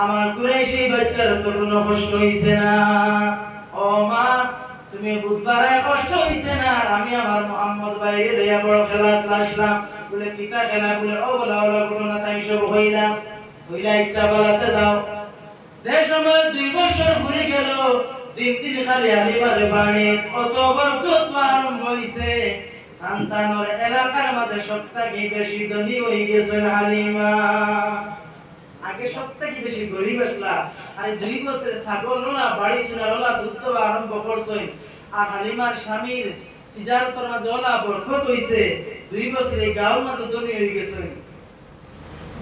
আমার কুরাইশি বাচ্চার তো কোনো কষ্ট হইছে না ও মা তুমি বুধবারে কষ্ট হইছে না আমি আমার মুহাম্মদ বাইরে লইয়া বড় খেলা আসলাম বলে কিতা খেলা বলে ও বলা হলো ঘটনা তাই সব হইলা ইচ্ছা বলাতে যাও যে সময় 2 বছর ঘুরে গেল দিন খালি হালিমারে বাড়ি কত বরকত আরম্ভ হইছে সন্তানর এলাকার মাঝে সবথেকে বেশি ধনী হয়ে গেছে হালিমা আগে সবথেকে বেশি গরিব আসলা আর 2 বছরে ছাগল না বাড়ি সোনারলা দুধ তো আরম্ভ করছই আর হালিমার স্বামীর তিজারতর মাঝে ওলা বরকত হইছে 2 বছরে গাঁওর মাঝে ধনী হয়ে গেছে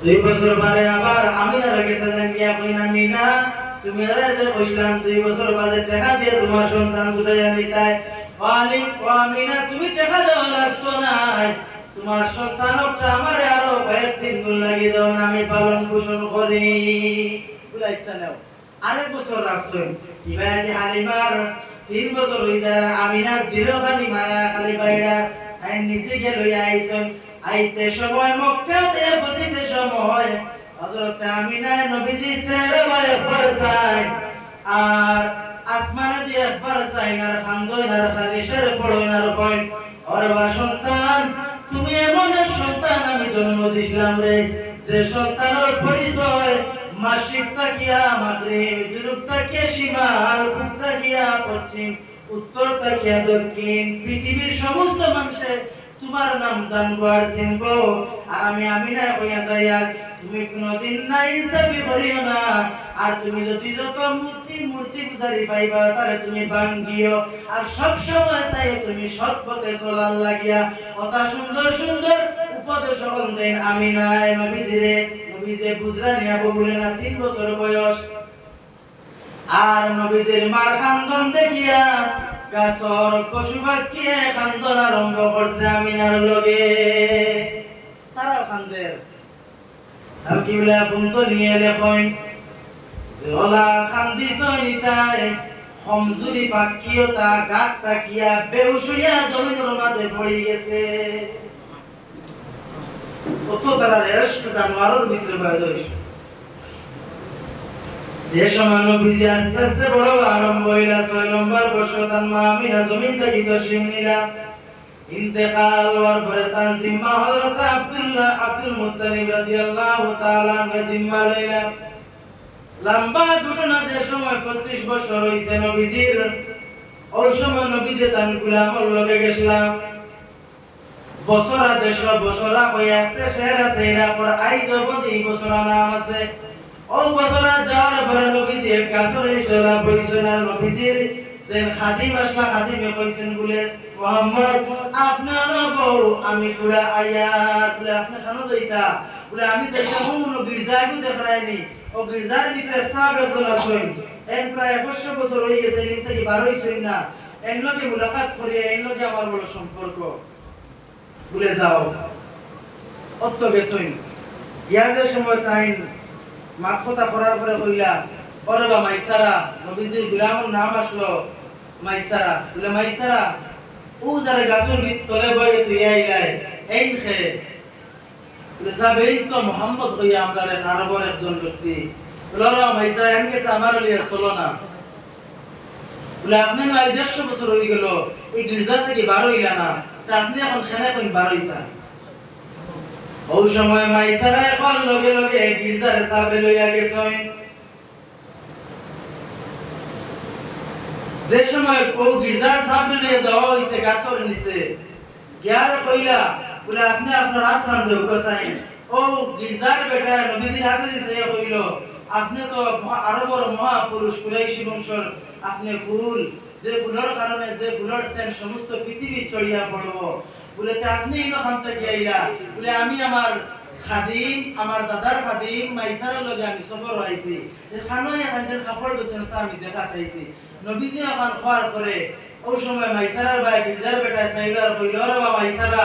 2 বছর পরে আবার আমিনা রেখেছে গিয়া কইনা আমিনা তুমি যে কইলাম 2 বছর বাদে টাকা দিয়ে তোমার সন্তান ছুটাইয়া নিতাই ওয়ালি ও আমিনা তুমি টাকা দেওয়া লাগতো না তোমার সন্তানটা আমারে আরো কয়েকদিন গুণ লাগি দাও না আমি পালন পোষণ করি বলে ইচ্ছা নাও আরেক বছর রাখছই ইবাদি হালিমার 3 বছর হই যায় আমিনার দিল খালি মায়া খালি বাইরা আই নিজে গে লইয়া আইছন আইতে সময় মক্কাতে ফসিতে সময় হযরত আমিনা নবীজি চেহারা বায় পরসাই আর আসমানে দিয়ে পরসাই না হামদুলিল্লাহ খালি শরীফ পড়নার কই ওরে বা সন্তান তুমি এমন সন্তান আমি জন্ম দিছিলাম রে যে সন্তানের পরিচয় মাসিক তাকিয়া মাগরিব, জুনুব তাকিয়া শিমাল, পূব তাকিয়া পশ্চিম, উত্তর তাকিয়া দক্ষিণ, পৃথিবীর সমস্ত মানুষে তোমার নাম জানবো আর চিনবো। আর আমি আমিনা হইয়া যাই, আর তুমি কোনদিন না ইনসাফি করিও না। আর তুমি যদি যত মূর্তি পূজারি পাইবা তারে তুমি ভাঙ্গিও। আর সব সময় চাই তুমি সৎ পথে চলার লাগিয়া কথা সুন্দর সুন্দর উপদেশ সকল দেন। আমিনায় নবীজিরে, নবীজে বুঝরা নিয়া বলে না 3 বছর বয়স। আর নবীজির মার খান্দন দেখিয়া গাছর পশু পাখিয়ে খান্দন আরম্ভ করছে আমিনার লগে। তারাও খান্দের সাকিউলা ফুন্ত নিয়ে লেখেন যে ওলা খান্দিছ নিতাই সমজুরি ফাকিয়তা গাছ তাকিয়া বেহুশ হইয়া জমিনের মাঝে পড়ে গেছে। কত তারা ইশক জানোয়ারের ভিতরে বাইরে হইছে। যে সময় নবীজি আস্তে আস্তে বড় আরম্ভ হইলা। 6 নম্বর বছর তার মা আমিনা জমিন থেকে তশরিফ নিলা। ইন্তেকাল হওয়ার পরে তার জিম্মা হযরত আব্দুল মুত্তালিব রাদিয়াল্লাহু তাআলা আনহু জিম্মা লইলা। লম্বা ঘটনা, যে সময় 25 বছর হইছে নবীজির, ওই সময় নবীজি তার গোলামের লগে গেছিলাম। বছরা দেশ বছরা হইয়া একটা শহর আছে, এরা পর আইজ অবধি বছরা নাম আছে। ও বছরা যাওয়ার পরে নবীজি এক গাছের নিচে বইছেন। আর নবীজির যে খাদিম আসলা, খাদিমে কইছেন বলে মুহাম্মদ আপনার বউ আমি তোরা আয়া বলে আপনি খানো যাইতা বলে আমি যাইতা কোন গির্জাগু দেখায়নি। ও গির্জার ভিতরে সাহাবে ফলাছই এন প্রায় 100 বছর হয়ে গেছে, এর থেকে 12 হইছেন না। এর লগে মুলাকাত করিয়া এর লগে আমার বড় সম্পর্ক ভুলে যাও। অত গেছই ইয়াজের সময় তাইন মাখতা করার পরে কইলা ওরে বা মাইসারা, নবীজির গোলামের নাম আসলো মাইসারা। বলে মাইসারা ও যারা গাছের তলে বয়ে তুই আইলাই এইন খে বলে সাহেব এই তো মোহাম্মদ হইয়া আমরা আরবের একজন ব্যক্তি। বলে মাইসারা এন গেছে আমার লিয়া চলো না। বলে আপনি মাই 150 বছর হয়ে গেল এই গির্জা থেকে 12 হইলা না, তা আপনি এখন খেনে কোন 12 হইতা। ওই সময় মাইসারা এখন লগে লগে গির্জারে সামনে লইয়া গেছেন। যে সময় ও গির্জার সামনে লইয়া যাওয়া হইছে গাছর নিচে গিয়ারে কইলা বলে আপনি আপনার হাত রান দেও কসাই। ও গির্জার বেটা নবীজির হাতে দিছে কইল আপনি তো আরবের মহাপুরুষ কুরাইশি বংশর, আপনি ফুল যে ফুলের কারণে যে ফুলের সেন সমস্ত পৃথিবী ছড়িয়া পড়ব। বলে আপনি এখান থেকে আইলা। বলে আমি আমার খাদিম, আমার দাদার খাদিম মাইসারের লগে আমি সফর হইছি, খানোয় এখানকার কাপড় বেচনতা আমি দেখা পাইছি। নবীজি এখন খাওয়ার পরে ওই সময় মাইসারার ভাই গির্জার বেটা সাইবার কইল রে বাবা মাইসারা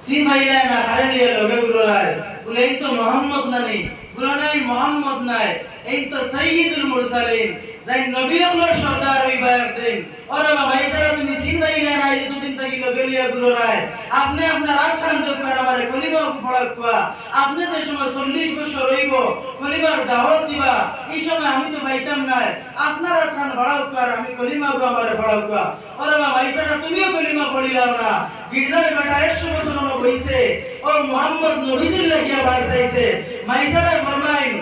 সি ভাইলা না খারে নিয়ে লগে গুলোরায়। বলে এই তো মোহাম্মদ নানি। বলে নাই মোহাম্মদ নাই, এই তো সাইয়্যিদুল মুরসালিন, যাই নবী হলোর সর্দার হইবা একদিন। ওরে বাবা মাইসারা তুমি সিন ভাইলা না, এই দুদিন থেকে লগে লিয়া গুলোরায়। আপনি আপনার রাত খান দেব আমারে কলিমা ফড়াক কোয়া। আপনি যে সময় 40 বছর হইব কলিমার দাওয়াত দিবা, এই সময় আমি তো পাইতাম না। আপনার রাত খান বড়াও কর, আমি কলিমা গো আমারে ফড়াক কোয়া। ওরে বাবা মাইসারা তুমিও কলিমা পড়িলাও না। গির্জার বেটা 100 বছর হলো বইছে, ও মুহাম্মদ নবীজির লাগিয়া বার চাইছে। মাইসারা ফরমাইন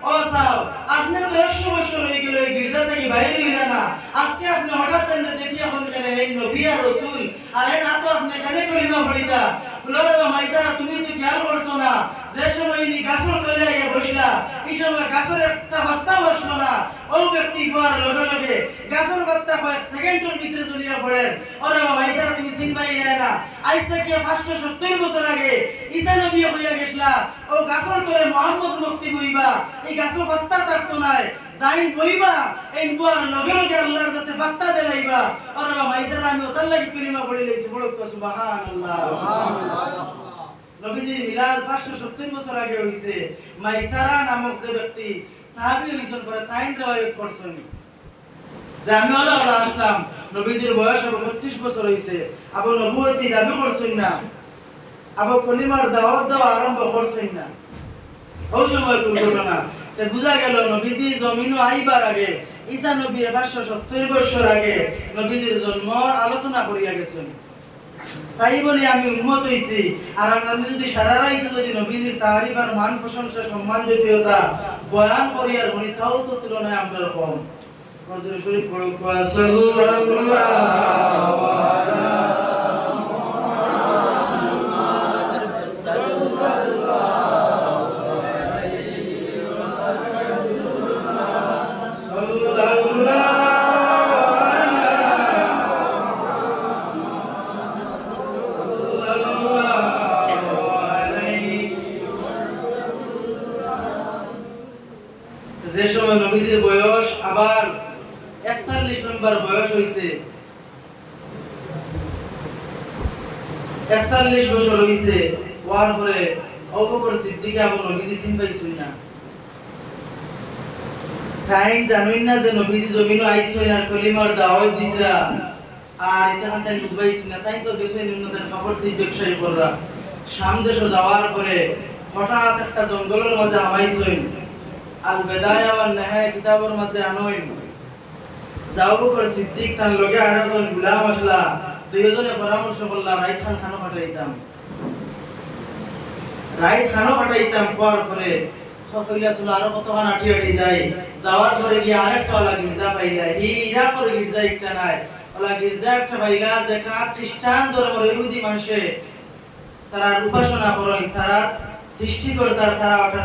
ও সাহেব আপনি তো 100 বছর হয়ে গেল এই গির্জা থেকে বাইরে হইলা না, আজকে আপনি হঠাৎ এনে দেখি এখন কেন এই নবী আর রাসূল আর না তো আপনি কেন কলিমা পড়িতা। বলে রে মাইসারা তুমি তো খেয়াল করছো না, যে সময় ইনি গাছের তলে আইয়া বসলা এই সময় গাছের একটা পাতা বসলো না। ও ব্যক্তি পর লগে লগে গাছের পাতা কয়েক সেকেন্ডের ভিতরে জ্বলিয়া পড়ে। ওরে মাইসারা তুমি চিনবাই না, আজ থেকে 570 বছর আগে ঈসা নবী হইয়া গেছলা। ও গাছের তলে মুহাম্মদ মুক্তি বইবা, এই গাছের পাতা থাকতো নাই, যাইন বইবা এই পর লগে লগে আল্লাহর যাতে পাতা দেলাইবা। ওরে মাইসারা আমি ওতার লাগি কলিমা পড়ি লইছি। বড় সুবহানাল্লাহ সুবহানাল্লাহ। নবীজির মিলাদ 570 বছর আগে হইছে। মাইসারা নামক যে ব্যক্তি সাহাবী হইছেন পরে তাইন riwayat করছেন যে আমি আল্লাহ আসলাম, নবীজির বয়স হবে 25 বছর হইছে, আবু নবুয়তি দাবি করছেন না, আবু কলিমার দাওয়াত দেওয়া আরম্ভ করছেন না। ওই সময় কোন ঘটনা তে বুঝা গেল নবীজি জমিনও আইবার আগে ঈসা নবী 570 বছর আগে নবীজির জন্মর আলোচনা করিয়া গেছেন। তাই বলে আমি উম্মত হইছি। আর আমি যদি সারা রাইতে যদি নবীজির তারিফ আর মান প্রশংসা সম্মান যোগ্যতা বয়ান করি আর বলি, তাও তো তুলনায় আমরা কম। আমাদের শরীফ পড়ো সাল্লাল্লাহু আলা যে সময় নবীজির বয়স আবার 41 নম্বর বয়স হইছে, 41 বছর হইছে, ওয়ার পরে আবু বকর সিদ্দিক আবু নবীজি চিন পাইছুই না। তাই জানুই না যে নবীজি জমিন আইছই আর কলিমার দাওয়াত দিতরা, আর এটা তাই বুঝবাইছুই না। তাই তো গেছই নিম্নদের খবর দিয়ে ব্যবসায়ী কররা শাম দেশে যাওয়ার পরে হঠাৎ একটা জঙ্গলের মাঝে আমাইছই। আল বিদায়া ওয়ান নিহায়া কিতাবের মাঝে আনই আবু বকর সিদ্দিক তার লগে আর একজন গোলাম আসলা, দুইজনে পরামর্শ করলাম রাইত খানো ফাটাইতাম, রাইত খানো ফাটাইতাম। পর পরে কইলা ছিল আরো কতখান আটি আটি যাই, যাওয়ার পরে গিয়ে আরেকটা ওলা গির্জা পাইলা, ইরা করে গির্জা একটা নাই, ওলা গির্জা একটা পাইলা যেটা খ্রিস্টান ধর্মের ইহুদি মানুষে তারা উপাসনা করেন, তারা সৃষ্টিকর্তার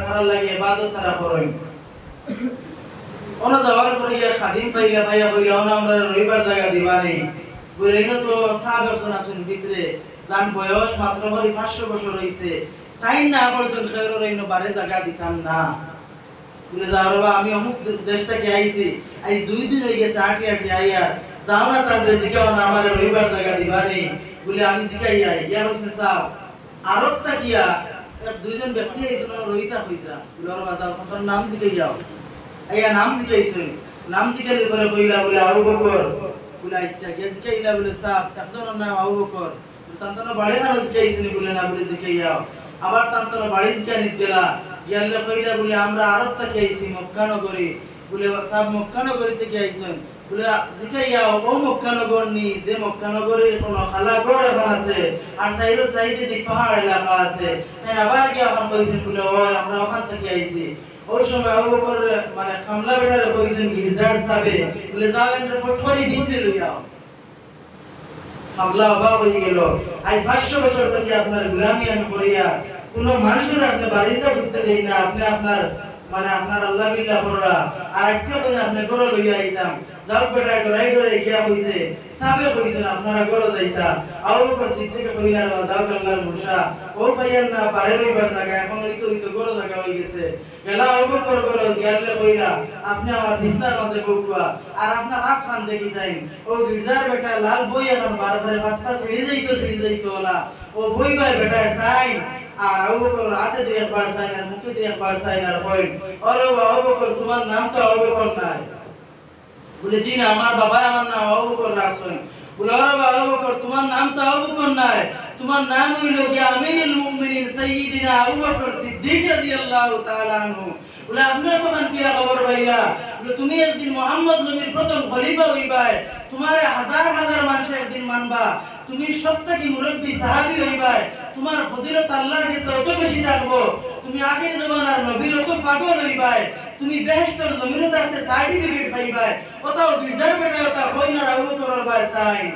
তারা লাগে ইবাদত তারা করেন। ওনা যাওয়ার পরে গিয়ে খাদিম পাইলা, পাইয়া কইলা ওনা আমরা রবিবার জায়গা দিবানি বলে, ইনো তো সাহাবেজন আছেন ভিতরে, যান বয়স মাত্র হরি 500 বছর হইছে, তাই না করছেন খেরর ইনো বারে জায়গা দিতাম না বলে, যাও বাবা আমি অমুক দেশ থেকে আইছি, আই 2 দিন হয়ে গেছে আটি আটি আইয়া, যাও না তারপরে জিগাও না আমার রবিবার জায়গা দিবানি বলে, আমি জিগাই আই ইয়া হোসেন সাহেব আরবটা কিয়া দুইজন ব্যক্তি আইছেন রহিতা হইতা বলে, ওর বাবা তার নাম জিগাইয়াও। আইয়া নাম জিগাইছেন, নাম জিগাইলে পরে কইলা বলে আবু বকর বলে, আচ্ছা কে জিগাইলা বলে, সাহেব একজনের নাম আবু বকর, তান্তনা বাড়ি নাম জিগাইছেন বলে, না বলে জিগাইয়াও। আবার তান্তনা বাড়ি জিগানিত গেলা, গিয়ালে কইলা বলে, আমরা আরব থেকে আইছি মক্কা নগরী বলে, সাহেব মক্কা নগরী থেকে আইছেন বলে, জিগাইয়াও ও মক্কা নগর নি যে মক্কা নগরীর কোন খালাঘর এখন আছে আর সাইডে দি পাহাড় এলাকা আছে, তাই আবার গিয়া এখন কইছেন বলে, ও আমরা ওখান থেকে আইছি। ওই সময় আবু বকর মানে খামলা বেটারে কইছেন গির্জার সাবে বলে, যাও এন্ড ফটফরি ভিতরে লইয়াও। খামলা অভাব হয়ে গেল, আজ 500 বছর থেকে আপনার গোলামি আমি করিয়া কোন মানুষের আপনি বাড়িতে ঢুকতে দেই না, আপনি আপনার মানে আপনার আল্লাহ বিল্লাহ কররা, আর আজকে কই আপনি গরো লইয়া আইতাম, যাও বেটা ডরাই ডরাই গিয়া কইছে সাবে কইছেন আপনারা গরো যাইতা। আবু বকর সিদ্দিক কইলা, যাও আল্লাহর মুসা ও পাইয়ান না পারে রইবার জায়গা, এখন হইতো গরো জায়গা হই গেছে। গেলা আবু বকর গরো গিয়ালে কইলা, আপনি আমার বিছনার মাঝে বকুয়া আর আপনার হাত খান দেখি যাই, ও গির্জার বেটা লাল বই এখন বারবারে পাত্তা ছিড়ি যাইতো ওলা, ও বই ভাই বেটা চাই আর আবু বকর হাতে দিয়ে একবার চাই আর মুখে দিয়ে একবার চাই আর কই, আরে আবু বকর তোমার নাম তো আবু বকর নাই বলে, জি না আমার বাবা আমার নাম আবু বকর রাখছেন বলে, আরে আবু বকর তোমার নাম তো আবু বকর নাই, তোমার নাম হইল কি আমিরুল মুমিনিন সাইয়্যিদিনা আবু বকর সিদ্দিক রাদিয়াল্লাহু তাআলা আনহু বলে, আপনিও তখন কি খবর পাইলা বলে, তুমি একদিন মুহাম্মদ নবীর প্রথম খলিফা হইবাই, তোমারে হাজার হাজার মানুষ একদিন মানবা, তুমি সবথেকে মুরব্বী সাহাবী হইবাই, তোমার ফজিলত আল্লাহর কাছে অত বেশি থাকবো, তুমি আগের জমানার নবীর অত পাগল হইবাই, তুমি বেহেশতের জমিনে থাকতে সার্টিফিকেট পাইবাই, ওটাও গির্জার বেটা ওটা হই না আবু বকরের ভাই সাইন।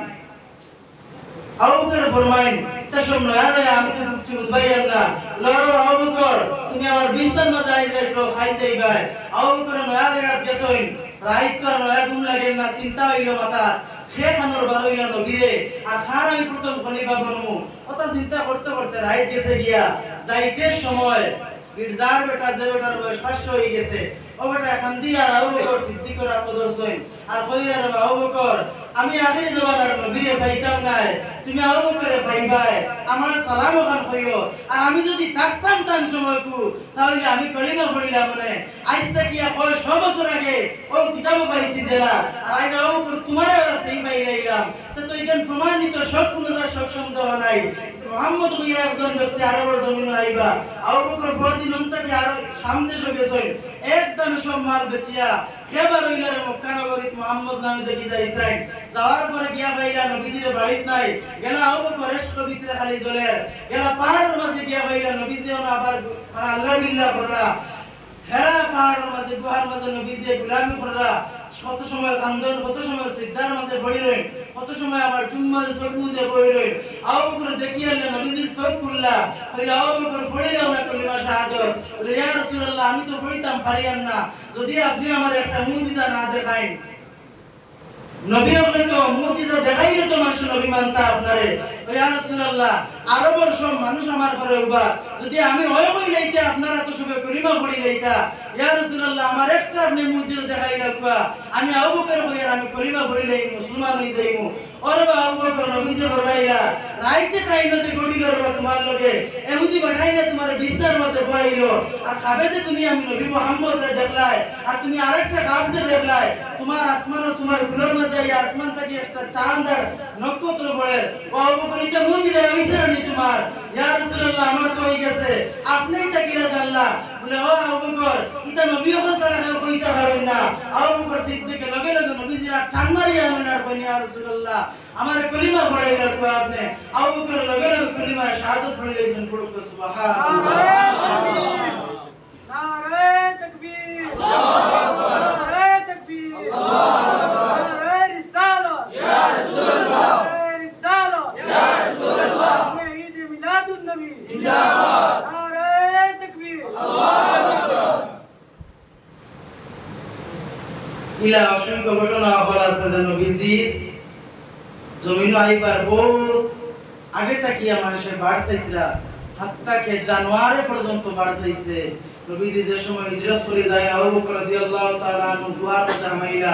আবু বকর ফরমাইন, চশম নয়া নয়া আমি তো কিছু বুঝবাই না, লড়ো আবু বকর তুমি আমার বিছনার মাঝে আইছো খাইতে হইবাই। আবু বকর নয়া নয়া গেছইন, রাইত তো নয়া ঘুম লাগে না, চিন্তা হইলো মাথা খেখানোর বারইলা নবীরে আর খার আমি প্রথম খলিফা বনমু, ওটা চিন্তা করতে করতে রাইত গেছে গিয়া যাইতে সময় গির্জার বেটা যে বেটার বয়স 500 হয়ে গেছে, ও বেটা এখন দিয়া আবু বকর সিদ্দিকের আত্মদর্শন আর কইরা রে আবু বকর আমি আখির জমানার নবীরে পাইতাম নাই, তুমি আবু বকরে পাইবাই, আমার সালাম ওখান কইও, আর আমি যদি থাকতাম তান সময়কু তাহলে আমি কলিমা পড়িলাম মানে আজ থেকে 100 বছর আগে ও কিতাব পাইছি জেলা, আর আই আবু বকর তোমারে ওরা সেই পাইলাম, তো এখান প্রমাণিত সব কোন সব সন্দেহ নাই। মুহাম্মদ হইয়া একজন ব্যক্তি আরবের জমিনে আইবা আবু বকর ফরদিন অন্তকে আর সামনে সে গেছেন একদম সব মাল বেচিয়া খেবার হইলারে মক্কা নগরীত মুহাম্মদ নামে দেখি যাইছেন যাওয়ার পরে গিয়া পাইলা নবীজির বাড়িত নাই গেলা আবু বকর এসক ভিতরে খালি জ্বলের গেলা পাহাড়ের মাঝে গিয়া পাইলা নবীজিও না আবার আল্লাহ বিল্লাহ কররা হেরা পাহাড়ের মাঝে গুহার মাঝে নবীজি গোলামি কররা কত সময় কান্দন কত সময় সিদ্ধার মাঝে পড়ি রইন কত সময় আবার চুম্মার চোখ মুজে পড়ি রইন আবু বকর দেখিয়া নবীজির চোখ খুললা কইলা আবু বকর পড়িলেও না কলিমা শাহাদাত বলে ইয়া রাসূলুল্লাহ আমি তো পড়িতাম পারিয়াম না যদি আপনি আমার একটা মুজিজা না দেখাইন নবী আপনি তো মুজিজা দেখাইলে তো মানুষ নবী মানতা আপনারে ইয়া রাসূলুল্লাহ আরবের সব মানুষ আমার ঘরে উবা যদি আমি ওই কইলাইতে আপনারা তো সবে কলিমা পড়িলাইতা ইয়া রাসূলুল্লাহ আমার একটা আপনি মুজিজা দেখাইলা কুয়া আমি আবু বকর হইয়া আমি কলিমা পড়িলাই মুসলমান হই যাইমু ওরে আবু বকর নবীজি ফরমাইলা রাইতে তাইনতে গড়ি করবা তোমার লগে এহুদি বানাইলে তোমার বিছনার মাঝে বইলো আর খাবে যে তুমি আমি নবী মুহাম্মদ রে দেখলাই আর তুমি আরেকটা খাব যে দেখলাই তোমার আসমান ও তোমার ফুলের মাঝে এই আসমান থেকে একটা চাঁদ আর নক্ষত্র পড়ে ও আবু বকর এটা মুজিজা হইছে না তোমার ইয়া রাসূলুল্লাহ আমার তো হই গেছে আপনিই তাকিরা জানলা বলে ও আবু বকর এটা নবী ওখান ছাড়া কেউ কইতে পারেন না আবু বকর সিদ্দিকের লগে লগে নবীজিরা টান মারিয়া আনেন আর কইনি ইয়া রাসূলুল্লাহ আমার কলিমা পড়াইলা তো আপনি আবু বকর লগে লগে কলিমা শাহাদাত পড়ে লইছেন পড়ুক সুবহানাল্লাহ নারে তাকবীর আল্লাহু আকবার নারে তাকবীর আল্লাহু আকবার নারে রিসালাত ইয়া রাসূলুল্লাহ নারে রিসালাত ইয়া রাসূলুল্লাহ ঈদ মিলাদুন নবী জিন্দাবাদ নারে তাকবীর আল্লাহু আকবার ইলা অসংখ্য ঘটনা বলা আছে যে নবীজির জমিন আইবার বহু আগে তাকিয়া মানুষের বাড়ছাইতরা হাত্তাকে জানুয়ারি পর্যন্ত বাড়ছাইছে নবীজি যে সময় হিজরত করে যায় আবু বকর রাদিয়াল্লাহু তাআলা আনহু দুয়ার মাঝে হামাইলা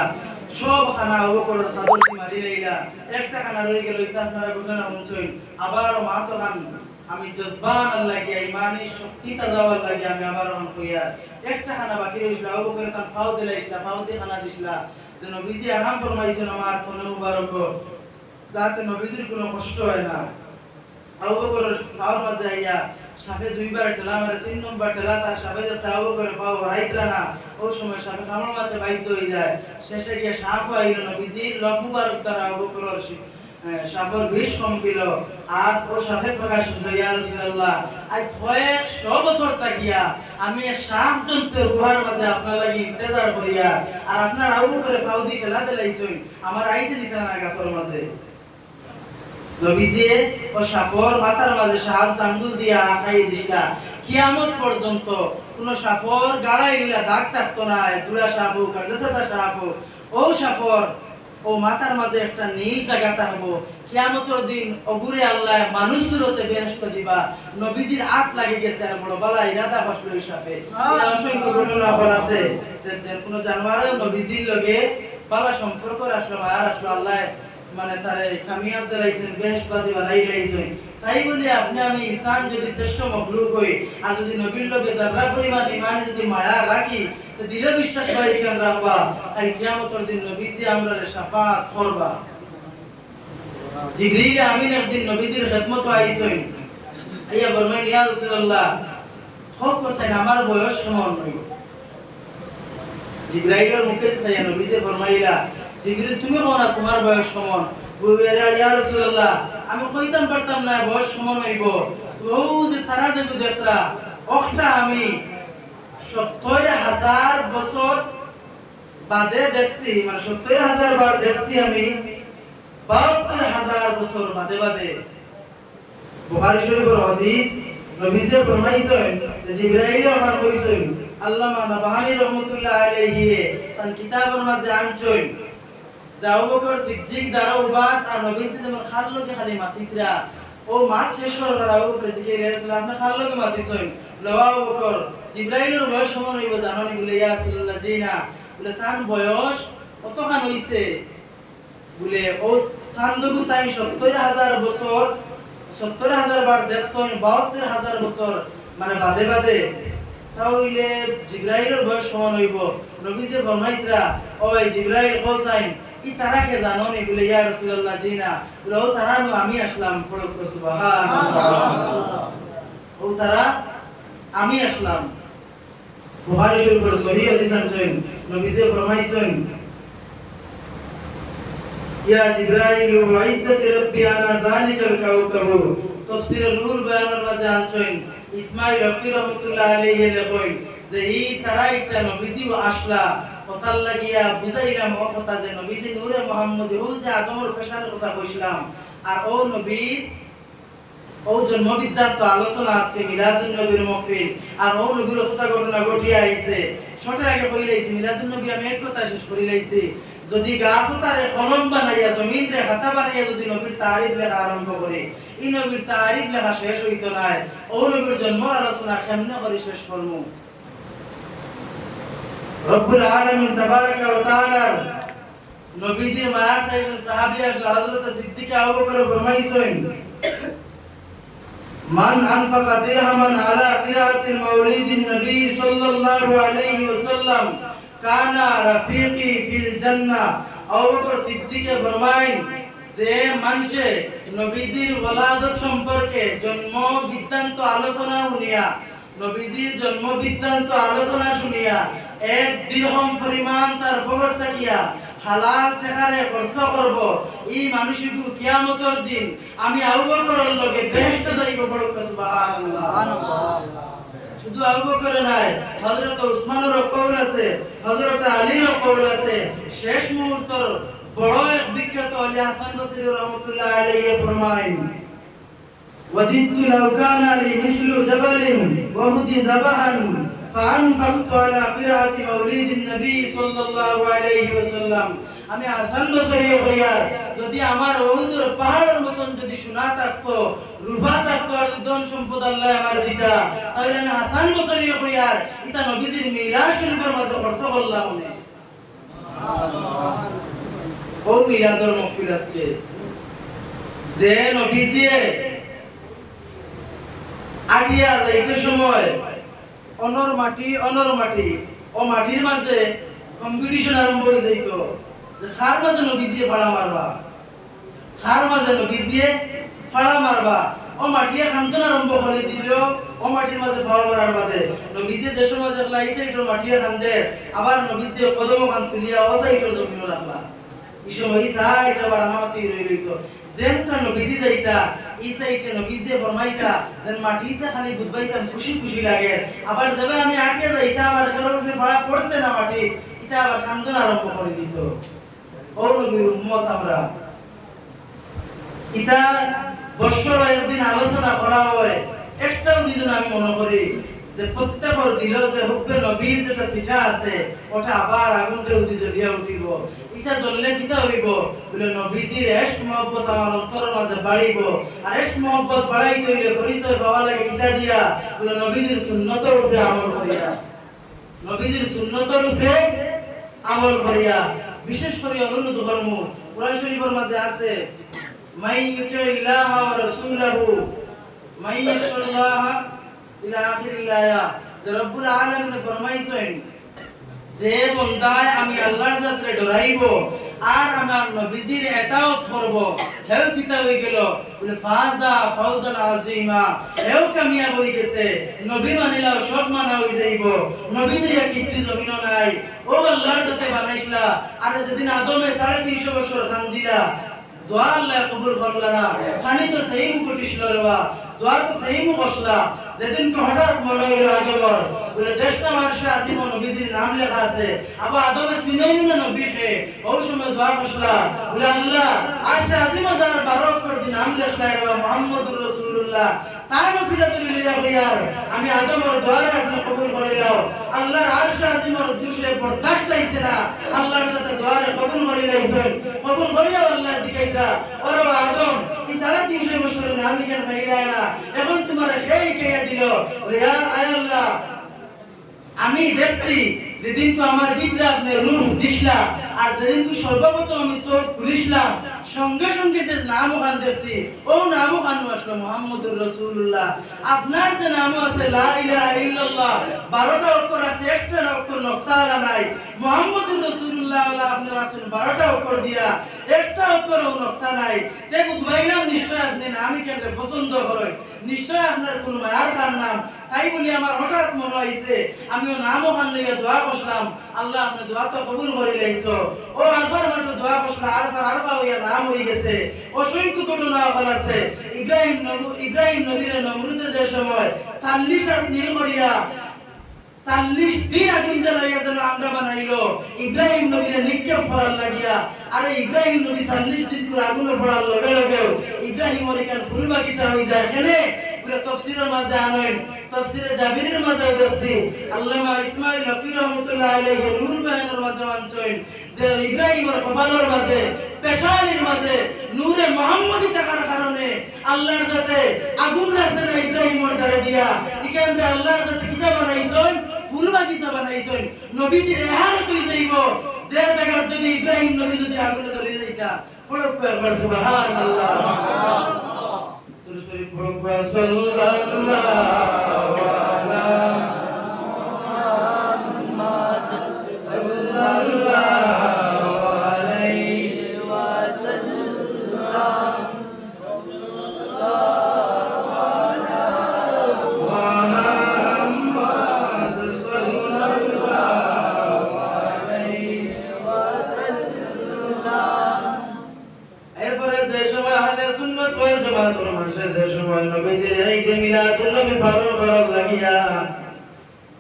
সব খানা আবু বকরের চাদরটি মারি লাইলা একটা খানা রয়ে গেল এটা আপনারা ঘটনা শুনছেন আবার মাতো গান আমি জজবান আল্লাহ কি ইমানি শক্তি তাজাওয়ার লাগি আমি আবার মন কইয়া একটা খানা বাকি রইছিল আবু বকর তার ফাও দিলাইছলা ফাও দি খানা দিছলা যে নবীজি আরাম ফরমাইছেন আমার তনে মুবারক যাতে নবীজির কোনো কষ্ট হয় না আবু বকরের ফাওর মাঝে আইয়া সাফে দুইবার ঠেলা মারে তিন নম্বর ঠেলা তার সাফে যে আবু বকরের ফাও রাইতরা না ওই সময় সাফে কামড় মারতে বাধ্য হয়ে যায় শেষে গিয়ে সাফ আইল নবীজির লব মুবারক দ্বারা আবু বকরের সাফের বিষ কম গেল আর ও সাফে প্রকাশ হল ইয়া রাসূলুল্লাহ আজ কয়েকশ বছর তাকিয়া আমি এক সাপ জন্তুর গুহার মাঝে আপনার লাগি ইন্তজার করিয়া আর আপনার আবু বকরের ফাও দি ঠেলা দিলাইছেন আমার আইতে দিতে না গাতর মাঝে নবীজি ও সাফর মাথার মাঝে শাহাদাত আঙ্গুল দিয়া আখাই দিছলা কিয়ামত পর্যন্ত কোন সাফর গাড়াই নিলা দাগ থাকতো না দুলা সাফু কাজসাদা সাফু ও সাফর ও মাথার মাঝে একটা নীল জায়গাটা হবো কিয়ামতের দিন অগুরে আল্লাহ মানুষ সুরতে বেহেশত দিবা নবীজির হাত লাগি গেছে আর বড় বালা ইরাদা হসলো হিসাবে অসংখ্য ঘটনা আছে যে কোন জানোয়ারে নবীজির লগে বালা সম্পর্ক রাখলো আর আসলো আল্লাহ মানে তারে কামিয়াব দিলাইছেন বেহেশতবাদী বানাই লাইছেন তাই বলি আপনি আমি ইনসান যদি শ্রেষ্ঠ মখলুক হই আর যদি নবীর লগে যারা পরিমাণ ঈমান যদি মায়া রাখি তো দৃঢ় বিশ্বাস হয় কেন রাখবা আর কিয়ামতের দিন নবীজি আমরারে শাফাআত করবা জিবরিল আমিন একদিন নবীজির খিদমত আইছেন আইয়া বললেন ইয়া রাসূলুল্লাহ হক হোসেন আমার বয়স কেমন নই জিবরাইলের মুখে ছায়া নবীজি ফরমাইলা জিবরিল তুমি কোনা তোমার বয়স কেমন বলিয়া ইয়া রাসূলুল্লাহ আমি কইতাম পারতাম না বয়স কেমন হইব ও যে তারা যে দেখরা ওখটা আমি ৭০,০০০ বছর বাদে দেখছি মানে ৭০,০০০ বার দেখছি আমি ৭২,০০০ বছর বাদে বাদে বুখারী শরীফের হাদিস নবীজি ফরমাইছেন যে জিবরাইল আমার কইছেন আল্লামা নবহানী রাহমাতুল্লাহ আলাইহি তার কিতাবের মাঝে আনছেন যে আবু বকর সিদ্দিক দারাউবাত আর নবীজি যেমন খাললকে খালি মাতিতরা ও মাত শেষ হওয়ার আবু বকর জিকির রাসূল আপনি খাললকে মাতিছেন লওয়া আবু বকর জিবরাইলের বয়স সমান হইব জানানি বলে ইয়া রাসূলুল্লাহ জিনা বলে তার বয়স কতখান হইছে বলে ও চান্দগু তাই ৭০,০০০ বছর ৭০,০০০ বার দেখছেন ৭২,০০০ বছর মানে বাদে বাদে তাহলে জিবরাইলের বয়স সমান হইব নবীজি ফরমাইতরা ও ভাই জিবরাইল হোসাইন ই তারা কে জানো নি বলে ইয়া রাসূলুল্লাহ জি না বলে ও তারা নো আমি আসলাম পড়ক সুবহানাল্লাহ ও তারা আমি আসলাম বুখারী শরীফের সহিহ হাদিস আনছেন নবীজি ফরমাইছেন ইয়া জিবরাইল ওয়া ইজ্জতি রাব্বি আনা যালিকাল কাওকাব তাফসীর রুহুল বায়ানের মাঝে আনছেন ইসমাঈল হকি রহমাতুল্লাহ আলাইহি লেখেন যে এই তারা এটা নবীজি আসলা কথার লাগিয়া বুঝাইলাম ও কথা যে নবীজি নূরে মুহাম্মদ ও যে আদমের পেশার কথা কইছিলাম আর ও নবী ও জন্মবিদ্যার তো আলোচনা আজকে মিলাদুন নবীর মাহফিল আর ও নবীর কথা ঘটনা ঘটিয়ে আইছে ছোট আগে কইলাইছি মিলাদুন নবী আমি এক কথা শেষ করিলাইছি যদি গাছ তারে কলম বানাইয়া জমিন রে খাতা বানাইয়া যদি নবীর তারিফ লেখা আরম্ভ করে এই নবীর তারিফ লেখা শেষ হইতো না ও নবীর জন্ম আলোচনা কেমনে করে শেষ করব রব্বুল আলামিন তাবারাকা ওয়া তাআলা নবীজি মায়া সাইয়েদ সাহাবী আসলে হযরত সিদ্দিক আবু বকর ফরমাইছেন মান আনফাকা দিরহামান আলা কিরাআতিল মাউলিদিন নবী সাল্লাল্লাহু আলাইহি ওয়াসাল্লাম কানা রাফিকি ফিল জান্নাহ আবু বকর সিদ্দিকে ফরমাইন যে মানুষে নবীজির ওলাদত সম্পর্কে জন্ম বৃত্তান্ত আলোচনা শুনিয়া নবীজির জন্ম বৃত্তান্ত আলোচনা শুনিয়া এক দিরহম পরিমাণ তার খবর থাকিয়া হালাল টাকারে খরচ করব এই মানুষগুলো কিয়ামতের দিন আমি আবু বকরের লগে বেহেশত যাইব বড় সুবহানাল্লাহ শুধু আবু বকর নাই হযরত উসমানের কওল আছে হযরত আলীর কওল আছে শেষ মুহূর্তের বড় এক বিখ্যাত আলী হাসান বসরি রাহমাতুল্লাহ আলাইহি ফরমায়েন ওয়াদিতু লাউ কানা লি মিসলু জাবালিন ওয়া হুদি যাবাহান ফাআনফাকতু আলা কিরাআতি মাউলিদিন নবী সাল্লাল্লাহু আলাইহি ওয়াসাল্লাম আমি হাসান বসরি কইয়ার যদি আমার ওহুদের পাহাড়ের মতন যদি সোনা থাকতো রূপা থাকতো আর ধন সম্পদ আল্লাহ আমার দিতা তাহলে আমি হাসান বসরি কইয়ার এটা নবীজির মিলাদ শরীফের মাঝে খরচ করলাম না সুবহানাল্লাহ ও মিলাদুল মাহফিল আজকে যে নবীজি আটিয়া যাইতে সময় অনর মাটি ও মাটির মাঝে কম্পিটিশন আরম্ভ হয়ে যাইতো যে খার মাঝে নবীজি ফাড়া মারবা ও মাটিয়ে খান্তন আরম্ভ করে দিল ও মাটির মাঝে ফাড়া মারার বাদে নবীজি যে সময় দেখলা এই সাইডের মাটিয়ে খান্দে আবার নবীজি কদম খান তুলিয়া ও সাইডের জমিন রাখলা এই সময় সাইড আবার আমাতি রইতো যেমকা নবীজি যাইতা এই সাইডে নবীজি ফরমাইতা যেন মাটিতে খালি বুদবাইতাম খুশি খুশি লাগে আবার যাবে আমি আটিয়া যাইতা আমার খেলার উপরে ফাড়া পড়ছে না মাটি এটা আবার খান্দন আরম্ভ করে দিত ও নবীর উম্মত আমরা এটা বছর একদিন আলোচনা করা হয় একটা রিজন আমি মনে করি যে প্রত্যেকের দিল যে হুব্বে নবীর যেটা সিটা আছে ওটা আবার আগুনরে উদি জ্বলিয়া উঠিব এটা জ্বললে কিটা হইব বলে নবীজির ইশক মহব্বত আমার অন্তরের মাঝে বাড়িব আর ইশক মহব্বত বাড়াইতে হইলে পরিচয় পাওয়া লাগে কিটা দিয়া বলে নবীজির সুন্নতের উপরে আমল করিয়া নবীজির সুন্নতের উপরে আমল করিয়া বিশেষ করে অনুরোধ করব কুরআন শরীফের মাঝে আছে মাই ইউতিল্লাহ ওয়া রাসূলহু মাই ইয়াশাল্লাহ ইলা আখিরিল আয়া যে রব্বুল আলামিন ফরমাইছেন যে বান্দায় আমি আল্লাহর জাতরে ডরাইব আর আমার নবীজির ইতাআত করব হেও কিতা হই গেল বলে ফাজা ফাউজান আযীমা হেও কামিয়াব হই গেছে নবী মানিলাও সব মানা হই যাইব নবীদের কিচ্ছু জমিন নাই ও আল্লাহর জাতে বানাইছলা আর যেদিন আদমে 350 বছর খান দিলা দোয়া আল্লাহ কবুল করলা না খানি তো সহি মুকুটিছিল রেবা দোয়া তো সহি মুকশলা যেদিন কো হঠাৎ মনে হইল আগেবার বলে দেশটা মারশে আজিম নবীজির নাম লেখা আছে আবা আদমে সিনাইনি না নবী হে ও সময় দোয়া কশলা বলে আল্লাহ আরশে আজিম যার বারক করে দিন নাম লেখলা রেবা মুহাম্মদুর রাসূলুল্লাহ তার ওসিলাতে লিয়া কইয়ার আমি আদমের দোয়ারে আপনি কবুল করে দাও আল্লাহর আরশে আজিমের জুসে বরদাশত আইছে না আল্লাহর কাছে দোয়ারে কবুল করে লাইছেন কবুল করিয়া আল্লাহ জিকাইতা ওরে আদম এই 350 বছরের আমি কেন খাইলা না এখন তোমার সেই কেয়া দিল ইয়া আল্লাহ আমি দেখছি যেদিন তো আমার ভিতরে আপনি রূহ দিছলা আর যেদিন তো সর্বপ্রথম আমি চোখ খুলিছলাম সঙ্গে সঙ্গে যে নাম ওখান দিয়েছি ও নাম ওখান আসলো মুহাম্মদুর রাসূলুল্লাহ। আপনার যে নাম আছে লা ইলাহা ইল্লাল্লাহ 12টা অক্ষর আছে, একটা অক্ষর নকতালা নাই। মুহাম্মদুর রাসূলুল্লাহ ওলা আপনার রাসূল 12টা অক্ষর দিয়া একটা অক্ষর ও নকতা নাই। তে বুঝবাইলাম নিশ্চয় আপনি নামই কেন পছন্দ করেন, নিশ্চয় আপনার কোন মায়ার খান নাম। তাই বলি আমার হঠাৎ মনে হইছে আমিও নাম ওখান লইয়া দোয়া করলাম। আল্লাহ আপনি দোয়া তো কবুল করে লাইছো। ও আরফার মাত্র দোয়া করলাম, আরফা হইয়া নাম হয়ে গেছে। অসংখ্য ঘটনা আছে। ইব্রাহিম নবীর নমরুদের যে সময় 40 হাত নীল করিয়া 40 দিন আগুন জ্বালাইয়া যেন আমরা বানাইলো ইব্রাহিম নবীর নিক্ষেপ করার লাগিয়া। আরে ইব্রাহিম নবী 40 দিন পুরো আগুনে পড়ার লগে লগে ইব্রাহিম ওরিকান ফুল বাগিচা হয়ে যায়। এখানে পুরো তাফসীরের মাঝে আনেন, তাফসীরে জাবিরের মাঝে দেখছি আল্লামা ইসমাঈল হকি রহমাতুল্লাহ আলাইহি রুহুল বায়ানের মাঝে আনছেন যে ইব্রাহিমের কপালের মাঝে পেশানির মাঝে নূরে মুহাম্মদি থাকার কারণে আল্লাহর যাতে আগুন রাখছে না ইব্রাহিমের দ্বারা দিয়া। এখানে আল্লাহর যাতে কিতাব বানাইছেন, ফুল বাগিচা বানাইছেন। নবীজির এহারত হই যাইব যে জায়গার যদি ইব্রাহিম নবী যদি আগুনে চলে যাইতা। ফরক একবার সুবহানাল্লাহ। দুরূদ শরীফ পড়ো সাল্লাল্লাহু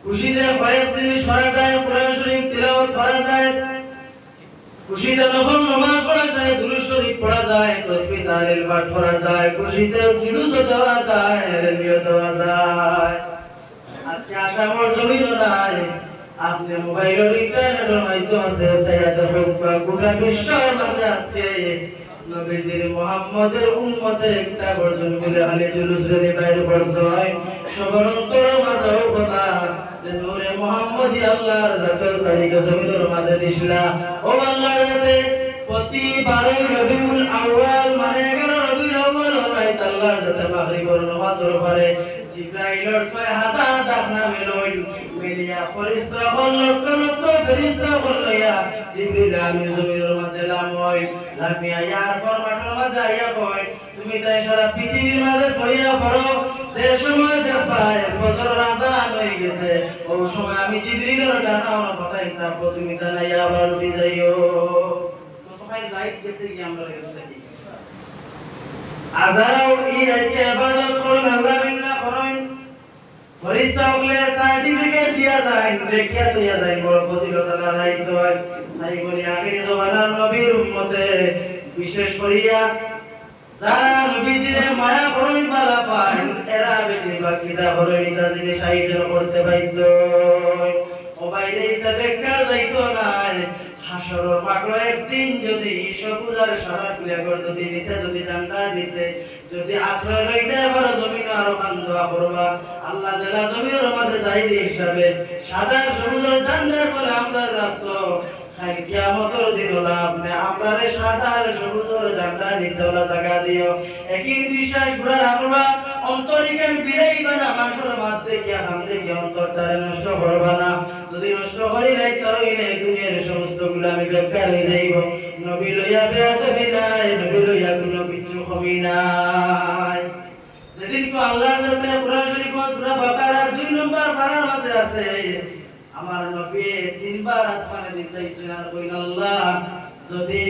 খুশিতে কয়েক জিনিস করা যায়, কোরআন শরীফ তিলাওয়াত করা যায়, খুশিতে নফল নামাজ পড়া যায়, দুরূদ শরীফ পড়া যায়, তাসবিহ তাহলিল পাঠ করা যায়, খুশিতে জুলুস দেওয়া যায়, হেলমিও দেওয়া যায়। আজকে আশা আমার জমিন নাই, আপনি মোবাইলের ইন্টারনেটের মাধ্যমে আছে তাই গোটা বিশ্বের মাঝে আজকে নবীজির মুহাম্মদের উম্মতে একটা বর্জন বলে আলে জুলুস রে বাইরে পড়ছে হয় সবার অন্তরের মাঝে কথা যে নূরে মুহাম্মদি আল্লাহর জাতের তারিখে জমিনের মাঝে দিছিলা। ও আল্লাহর জাতে প্রতি 12 রবিউল আউয়াল মানে 11 রবিউল আউয়াল রাত আল্লাহর জাতে মাগরিবের নামাজের পরে জিবরাইলের 6000 ডাক নামে লই মিলিয়া ফেরেশতা লক্ষ লক্ষ ফেরেশতা লইয়া জিবরিল আমিন জমিনের মাঝে লামই লামিয়া ইয়ার ফরমাটের মাঝে আইয়া কই তুমি তাই সারা পৃথিবীর মাঝে ছড়িয়া পড়ো। যে সময় দেখবাই ফজর আযান হয়ে গেছে ও সময় আমি জিবরিলের ডানা কথা ইতাব তুমি জানাইয়া আবার উঠে যাইও। কতখানি লাইট গেছে কি আমরা গেছে কি আজারাও এই রাতে ইবাদত করেন আল্লাহ বিল্লাহ করেন ফেরেশতা বলে সার্টিফিকেট দিয়া যায় দেখিয়া দিয়া যায় বড় ফজিলত আল্লাহ রাইত হয়। তাই বলি আখির জমানার নবীর উম্মতে বিশেষ করিয়া যারা নবীজিরে মায়া করেন বালা পায় এরা বেশিরভাগ কিতাব হরই তাজিকে সাহিত্য করতে বাধ্য। ও বাইরে ইতা বেকার যাইতো নাই হাসরের মাঠে একদিন যদি সবুজার সারা ক্লিয়া করতে দিছে যদি জানতা দিছে যদি আশ্রয় লইতে পারো জমিন আরো খান দোয়া করবা আল্লাহ জালা জমিনের মাঝে যাইবে হিসাবে সাদা সবুজের জান্নাত বলে আমরা রাসূল খালি কিয়ামতের দিন হলো আপনি আমরারে সাদা আর সবুজের জান্নাত নিচে ওলা জায়গা দিও। একই বিশ্বাস পুরা রাখবা অন্তরিকের বিরাইবা না মানুষের মধ্যে কি হামদে কি অন্তরটারে নষ্ট করবা না। যদি নষ্ট করি নাই তাহলে দুনিয়ার সমস্ত গুলামি বেকার হয়ে যাইব। নবী লইয়া বেয়াদবি নাই, নবী লইয়া কোনো কিছু কমি নাই। যেদিন কো আল্লাহ যাতে কোরআন শরীফ সূরা বাকারার 2 নম্বর পারার মাঝে আছে আমার নবী 3 বার আসমানে দিছাইছেন আর কইন আল্লাহ যদি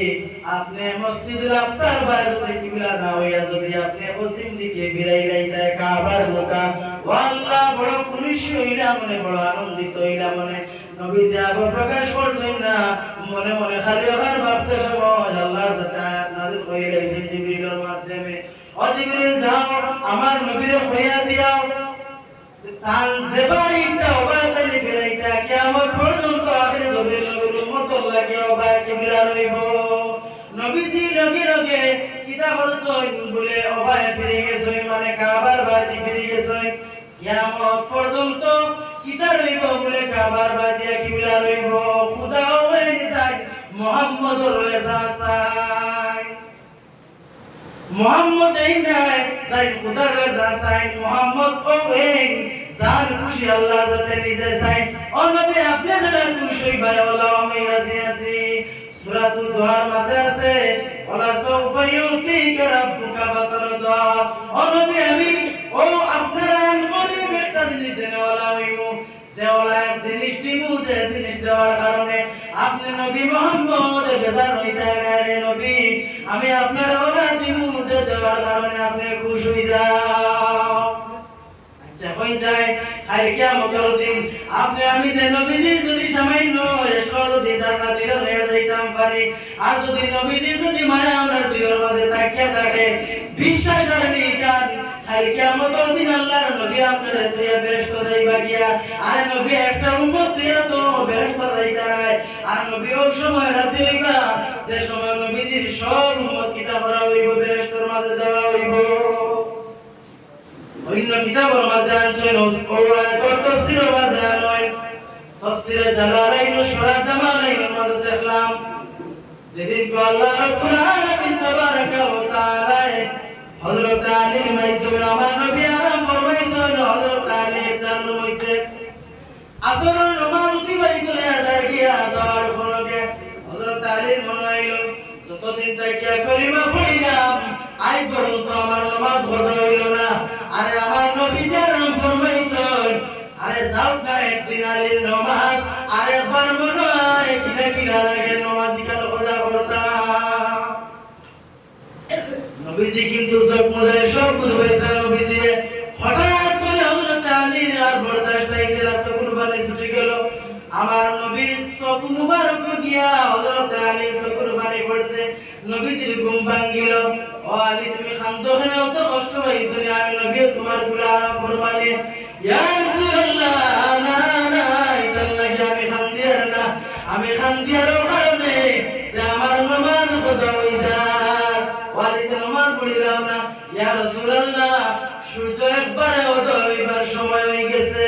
আপনি মসজিদুল আকসার বাইরে কিবলা না হইয়া যদি আপনি পশ্চিম দিকে বিরাই লাইতা কাবার মুকা ও আল্লাহ বড় খুশি হইলা মনে বড় আনন্দিত হইলা মনে। নবী যে আবার প্রকাশ করছেন না মনে মনে খালি ওখানে ভাবতে সময় আল্লাহর যাতে আয়াত নাযিল কইলেছেন জিবরিলের মাধ্যমে ও জিবরিল যাও আমার নবীরে কইয়া দিও তার যেবাই ইচ্ছা হবে তাই ফিরাইতা কিয়ামত পর্যন্ত আখির নবীর উম্মত লাগে ওবা কিবলা রইব। নবীজি লগে লগে কিতা করছেন বলে ওবা ফিরে গেছেন মানে কাবার বাদি ফিরে গেছেন কিয়ামত পর্যন্ত কিতা রইব বলে কাবার বাদি কিবলা রইব। খোদা ওই নিসাই মুহাম্মদুর রাসূল সাই মোহাম্মদ এই নাই সাইন খুদার রাজা সাইন মোহাম্মদ ও এই জান খুশি আল্লাহ যাতে নিজে সাইন ও নবী আপনি যারা খুশি ভাই ওলা আমি রাজি আছি সূরাতুল দুহার মাঝে আছে ওলা সাউফা ইউতিকা রাব্বুকা ফাতারদা ও নবী আমি ও আপনারা আমি গরিব একটা জিনিস দেনে ওলা হইমু যে ওলা এক জিনিস দিমু যে জিনিস দেওয়ার কারণে আপনি নবী মুহাম্মদ বেজার হইতে না রে নবী আমি আপনার ওলা দিমু যে দেওয়ার কারণে আপনি খুশি হই যাও আচ্ছা কই যায় খালি কিয়ামতের দিন আপনি আমি যে নবীজির যদি সামান্য এসকল যদি জান্নাতীরা হয়ে যাইতাম পারি আর যদি নবীজির যদি মায়া আমার দিলের মাঝে তাকিয়া থাকে বিশ্বাস আর নিকান খালি কিয়ামতের দিন আল্লাহর নবী আপনারে তুইয়া বেহেশত যাইবা গিয়া আরে নবী একটা উম্মত তুইয়া তো বেহেশত যাইতা নাই আর নবী ওই সময় রাজি হইবা যে সময় নবীজির সব উম্মত কিতাব করা হইব বেহেশতের মাঝে যাওয়া হইব অন্য কিতাবের মাঝে আনছেন তাফসীরের মাঝে আনয় তাফসীরে জালালাইন ও সূরা জামালাইনের মাঝে দেখলাম যেদিন আল্লাহ রাব্বুল আলামিন তাবারাকা ওয়া তাআলা হযরত আলীর মাধ্যমে আমার নবী আরাম ফরমাইছেন হযরত আলী জান্নাতের মধ্যে আসরের নামাজ অতিবাহিত হয়ে যায় গিয়া যাওয়ার ফলকে হযরত আলীর মনে হইল যতদিন তাকিয়া কলিমা পড়িলাম আজ পর্যন্ত আমার নামাজ বজা হইল না আরে আমার নবী যে আরাম ফরমাইছেন আরে যাও না একদিন আলীর নামাজ আরেকবার মনে হয় কিনা কিনা লাগে নামাজ কেন বজা করতা নবীজি কিন্তু সব মনে সব বুঝবেন না নবীজি হঠাৎ করে হযরত আলীর আর বরদাশত হইতে রাসূল বাণী ছুটে গেল আমার নবীর চোখ মুবারক গিয়া হযরত আলী চোখের পানি পড়ছে নবীজির ঘুম ভাঙিল ও আলী তুমি খান্দো কেন অত কষ্ট পাইছো আমি নবী তোমার গুনাহ ফরমানি ইয়া রাসূলুল্লাহ না না ইতাল্লাহি আমি খান্দিয়ার কারণে যে আমার নামাজ বজা হইছে ওয়ালিতে নামাজ পড়িলাম না ইয়া রাসূলুল্লাহ সূর্য একবারে উদয় হইবার সময় হয়ে গেছে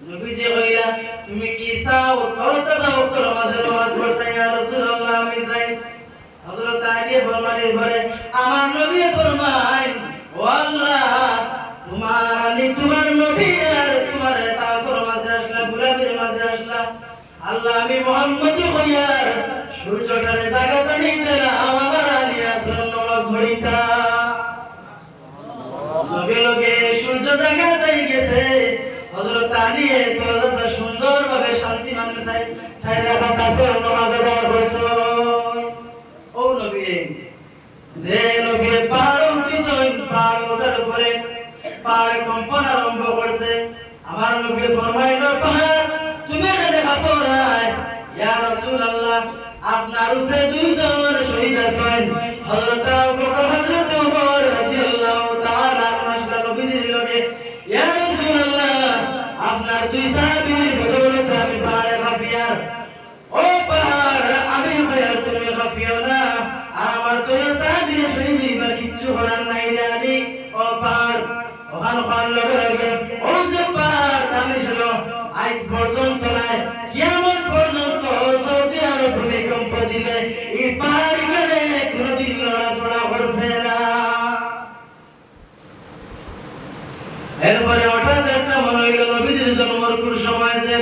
নবীজি কইলা তুমি কি চাও তরতা দাও তোর নামাজ পড়তে ইয়া রাসূলুল্লাহ আমি চাই হযরত আলী ফরমানের পরে আমার নবী ফরমায় ও আল্লাহ তোমার আলী তোমার নবী আর তোমার তাওর মাঝে আসলা গুলাবের মাঝে আসলা আল্লাহ আমি মুহাম্মদ হইয়ার সূর্যটারে জাগাতে নিতে না আমার আলী আসল নামাজ পড়িতা লগে লগে সূর্য জাগাতে গেছে হযরত আলী এত সুন্দরভাবে শান্তি মানে চাই রাখা কাছে নামাজ আদায় করছে ও নবী যে নবী পাহাড় উঠিছেন পাহাড় ওঠার পরে পাহাড় কম্পন আরম্ভ করছে আমার নবী ফরমাইল পাহাড় তুমি এখানে কাপড়ায় ইয়া রাসূলুল্লাহ আপনার উপরে দুইজন শহীদ আছেন হযরত আবু বকর হযরত ওমর রাদিয়াল্লাহু তাআলা আনহু নবীজির লগে ইয়া রাসূলুল্লাহ আপনার দুই সাহাবীর বদৌলতে আমি পাহাড়ে কাফিয়ার ও পাহাড় আমি হইয়ার তুমি কাফিও না আমার তো সাহাবীর শহীদ হইবা কিচ্ছু করার নাই জানি ও পাহাড় ওখান ওখান লগে লগে ও যে পাহাড় আমি শুনো আজ পর্যন্ত নাই কিয়ামত পর্যন্ত সৌদি আরব ভূমিকম্প দিলে এই পাহাড় গেলে কোনোদিন নড়াচড়া করছে না এরপরে হঠাৎ একটা মনে হইল নবীজির জন্মের সময় যে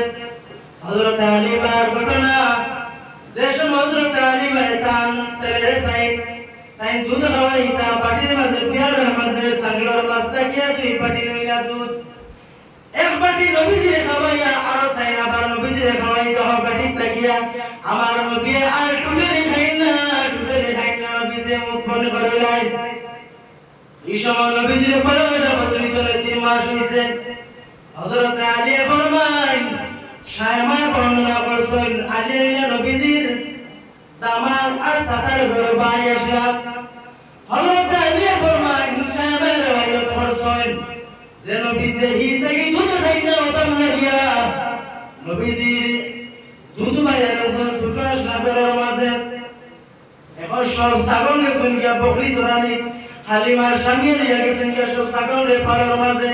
হযরত আলী ভাইয়ের ঘটনা যে সময় হযরত আলী ভাই তার ছেলের সাইড তাই দুধ খাওয়াইতা পাটির মাঝে পেয়ারের মাঝে ছাগলের মাছ তাকিয়া দুই পাটি লইলা দুধ এক বাটি নবীজির খাওয়াইয়া আর সাইন আবার নবীজির খাওয়াইতা হয় বাটি তাকিয়া আমার নবী আর টুটেলি খাইন না নবীজি মুখ বন্ধ করে লাই এই সময় নবীজির বয়স 3 মাস হইছে হযরত আলী ফরমায় শায়মায় বর্ণনা করছেন আলী নবীজির দামাল আর সাসার ঘরে ভাই আসলাম হযরত আলী ফরমায় শায়মায় রওয়ায়াত করছেন যে নবীজি হিতেই দুধ খাইনা ওতাল লাগিয়া নবীজির দুধ বাইরে ছোট আসলাম ঘরের মাঝে এখন সব ছাগল গেছেন গিয়া বকরি চরানি হালিমার স্বামী নিয়ে গেছেন গিয়া সব ছাগল রে ফাড়ার মাঝে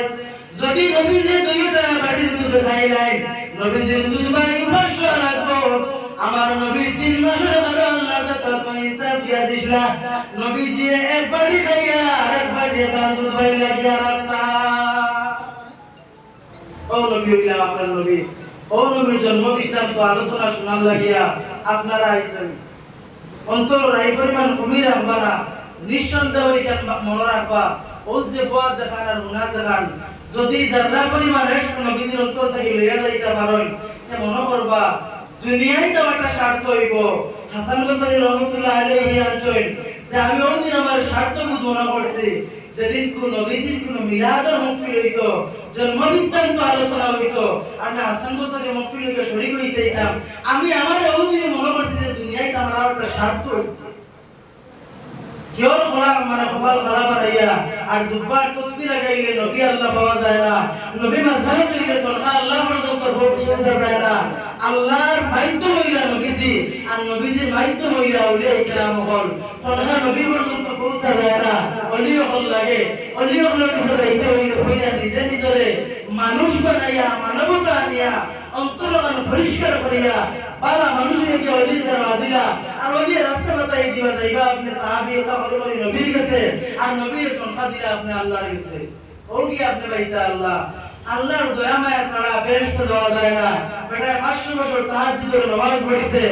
যদি নবীজি দুইটা বাড়ির দুধ খাইলাই নবীজির দুধ বাড়ি উপাস রাখবো আমার নবী 3 মাসের পরে আল্লাহ যত হিসাব দিয়া দিছিলা নবীজি এক বাটি খাইয়া আরেক বাটি তার দুধ ভাই লাগিয়া রাখতা ও নবী হইলা আপনার নবী ও নবীর জন্ম বৃত্তান্ত আলোচনা শোনার লাগিয়া আপনারা আইছেন অন্তর রাই পরিমাণ কমি রাখবা না নিঃসন্দেহ এখান মনে রাখবা ও যে বোয়া যেখান আর মুনাজাগান যদি জাররা পরিমাণ এসক নবীজির অন্তর থেকে লইয়া যাইতে পারেন মনে করবা দুনিয়ায় তো একটা স্বার্থ হইব হাসান বসরি রহমতুল্লাহ আলাইহি আছেন যে আমি ওদিন আমার স্বার্থ বুঝ মনে করছি যেদিন কোন নবীজির কোন মিলাদের মাহফিল হইতো জন্ম বৃত্তান্ত আলোচনা হইতো আমি হাসান বসরি মাহফিলকে শরীক হইতেইতাম আমি আমার ওদিন মনে করছি যে দুনিয়ায় তো আমার একটা স্বার্থ হইছে কিওর খোলা মানে কপাল খারাপ আইয়া আর জুব্বার তাসবিহ লাগাইলে নবী আল্লাহ পাওয়া যায় না নবী মাঝখানে কইলে তরকা আল্লাহ পর্যন্ত পৌঁছা যায় না আল্লাহর মাধ্যম হইলা নবীজি আর নবীজির মাধ্যম হইলা আউলিয়া কিরাম হল তরকা নবী পর্যন্ত পৌঁছা যায় না ওলিও হল লাগে ওলিও হল যাইতে হইলা নিজে নিজরে মানুষ বানাইয়া মানবতা আনিয়া অন্তরগান পরিষ্কার করিয়া বালা মানুষের কি ওলির দরওয়াজিলা আর ওলির রাস্তা বাতাই দিবা যাইবা আপনি সাহাবী ওটা বড় বড় নবীর কাছে আর নবীর তনখা দিলা আপনি আল্লাহর কাছে ও কি আপনি বাইতা আল্লাহ আল্লাহর দয়া মায়া ছাড়া বেহেশত দেওয়া যায় না বেটা 500 বছর তাহাজ্জুদের নামাজ পড়িছে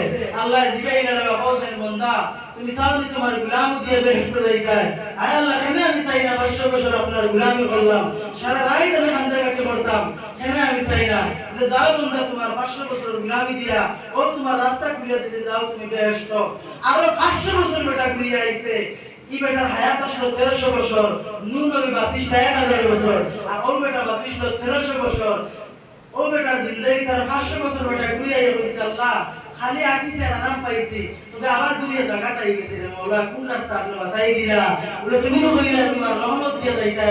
আল্লাহ জিকাইলা রে হোসেন বান্দা তুমি সাউদি তোমার গোলাম দিয়ে বেহেশত যাইতা আয় আল্লাহ কেন আমি চাই না 500 বছর আপনার গোলামি করলাম সারা রাত আমি খান্দা কাটে করতাম কেন আমি চাই না যে যাও বান্দা তোমার 500 বছর গোলামি দিয়া ও তোমার রাস্তা খুলে দিয়েছে যাও তুমি বেহেশত আর 500 বছর বেটা ঘুরিয়ে আইছে ই বেটার হায়াত আসলো 1300 বছর নূহ নবী বাঁচিছিল 1000 বছর আর ও বেটা বাঁচিছিল 1300 বছর ও বেটার জিন্দেগি তার 500 বছর বেটা ঘুরিয়ে কইছে আল্লাহ খালি আটিছে আরাম পাইছি তবে আবার ঘুরিয়ে জায়গা তাই গেছে রে মাওলা কোন রাস্তা আপনি বাতাই দিলা বলে তুমি কইলা তোমার রহমত দিয়ে যাইতা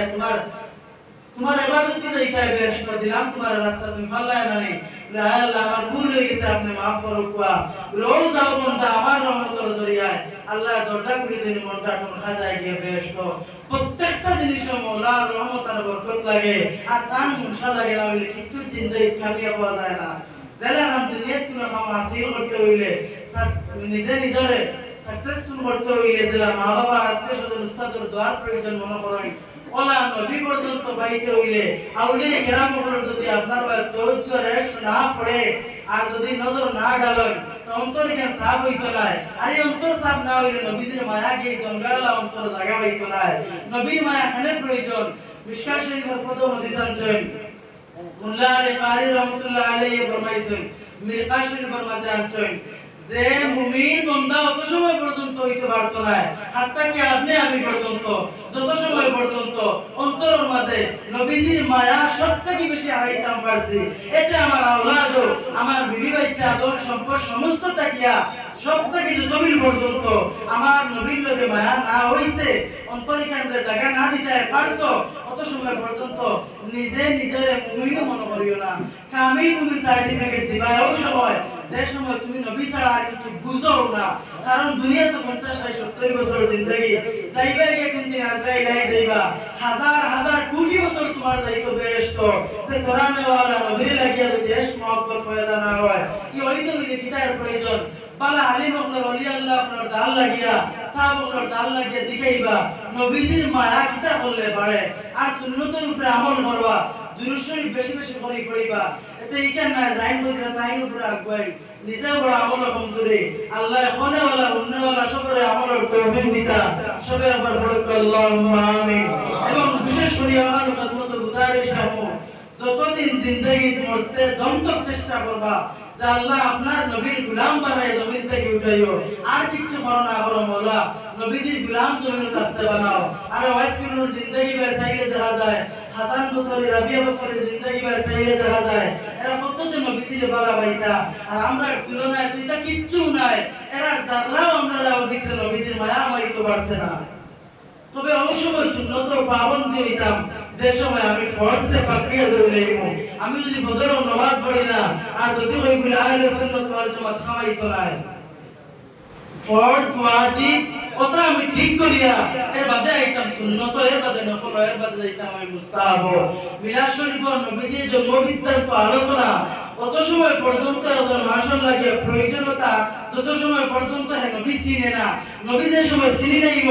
তোমার ইবাদত দিয়ে যাইতা বেহেশত দিলাম তোমার রাস্তা তুমি ফাল্লায় না নেই লা আল্লাহ আমার ভুল হয়ে গেছে আপনি maaf করুন কুয়া রোজ যাও বন্ধা আমার রহমতের জরিয়ায় আল্লাহ দরজা খুলে দেন মনটা কোন খাজায় গিয়ে বেহেশত প্রত্যেকটা জিনিসে মাওলার রহমত আর বরকত লাগে আর তার মুনশা লাগে না হইলে কিছু জিন্দেগি কামিয়া পাওয়া যায় না জেলা নাম দুনিয়াত কোন কাম হাসিল করতে হইলে নিজে নিজরে সাকসেসফুল করতে হইলে জেলা মা বাবা আত্মীয় স্বজন উস্তাদের দোয়ার প্রয়োজন মনে করেন ওলা নবী পর্যন্ত পাইতে হইলে আউলিয়া কেরাম পর্যন্ত যদি আপনার ধৈর্য রেস্ট না পড়ে আর যদি নজর না ডালেন তো অন্তর কেন সাফ হইতো না আর এই অন্তর সাফ না হইলে নবীজির মায়া গিয়ে জঙ্গালা অন্তর জায়গা হইতো না নবীর মায়া খানে প্রয়োজন মিশকাত শরীফের প্রথম হাদিস আনছেন মুল্লা আলী কারি রহমাতুল্লাহ আলাইহি ফরমাইছেন মিরকাত শরীফের মাঝে আনছেন যে মুমিন বান্দা অত সময় পর্যন্ত হইতে পারতো না হাত্তা কি আপনি আমি পর্যন্ত যত সময় পর্যন্ত অন্তরের মাঝে নবীজির মায়া সবথেকে বেশি হারাইতাম পারছি এতে আমার আওলাদ আমার বিবি বাচ্চা দল সম্পদ সমস্ত তাকিয়া সবথেকে যতদিন পর্যন্ত আমার নবীর লগে মায়া না হইছে অন্তরে কেন্দ্রে জায়গা না দিতে পারছো অত সময় পর্যন্ত নিজে নিজের মুমিন মনে করিও না কামিল মুমিন সার্টিফিকেট দিবা ওই সময় যে সময় তুমি নবী ছাড়া আর কিছু বুঝো না কারণ দুনিয়া তো 50 60 70 বছর জিন্দেগি যাইবা গিয়ে কিন্তু আজরাইল যাইবা হাজার হাজার কোটি বছর তোমার যাইতো বেহেশত যে কোরআনে ওয়ালা নবী লাগিয়া যদি দেশ মহব্বত পয়দা না হয় কি হইতো যদি কিতার প্রয়োজন বালা আলিম আপনার ওলি আল্লাহ আপনার দাল লাগিয়া সাহাব আপনার দাল লাগিয়া জিকাইবা নবীজির মায়া কিতা করলে বাড়ে আর সুন্নতের উপরে আমল করবা দুরূদ শরীফ বেশি বেশি করে পড়িবা এতে ইকান না জাইন কইরা তাইন উপরে আগবাই নিজে বড় আমল কমজোরি আল্লাহ এখনে ওয়ালা উন্নে ওয়ালা সবরে আমলের তৌফিক দিতা সবে আবার বড় আল্লাহুম্মা আমিন এবং বিশেষ করে আমার খিদমত গুজারিশ রাখো যতদিন জিন্দেগি মরতে দম তক চেষ্টা করবা যে আল্লাহ আপনার নবীর গোলাম বানায় জমিন থেকে উঠাইও আর কিছু করো না করো মাওলা নবীজির গোলাম জমিনে থাকতে বানাও আর ওয়াইস কুলুর জিন্দেগি বেসাইলে দেখা যায় হাসান বসরি রাবিয়া বসরি জিন্দেগি বেসাইলে দেখা যায় এরা কত যে নবীজির বালা বাইতা আর আমরা তুলনায় তুইটা কিচ্ছু নাই এরা জাররাও আমরা ওদিকে নবীজির মায়া মাইতো পারছে না তবে ওই সময় সুন্নত পাবন্দি হইতাম যে সময় আমি ফরজে পাকড়িয়া ধরে লইমু আমি যদি ফজরের নামাজ পড়ি না আর যদি ওইগুলো আহলে সুন্নাত ওয়াল জামাত খামাইতো না ফরজ ওয়াজিব ওটা আমি ঠিক করিয়া এর বাদে আইতাম সুন্নত এর বাদে নফল এর বাদে যাইতাম আমি মুস্তাহাব মিলাদ শরীফ ও নবীজির জন্ম বৃত্তান্ত আলোচনা অত সময় পর্যন্ত একজন মানুষের লাগে প্রয়োজনতা যত সময় পর্যন্ত নবী চিনে না, নবী যে সময় চিনি নাইব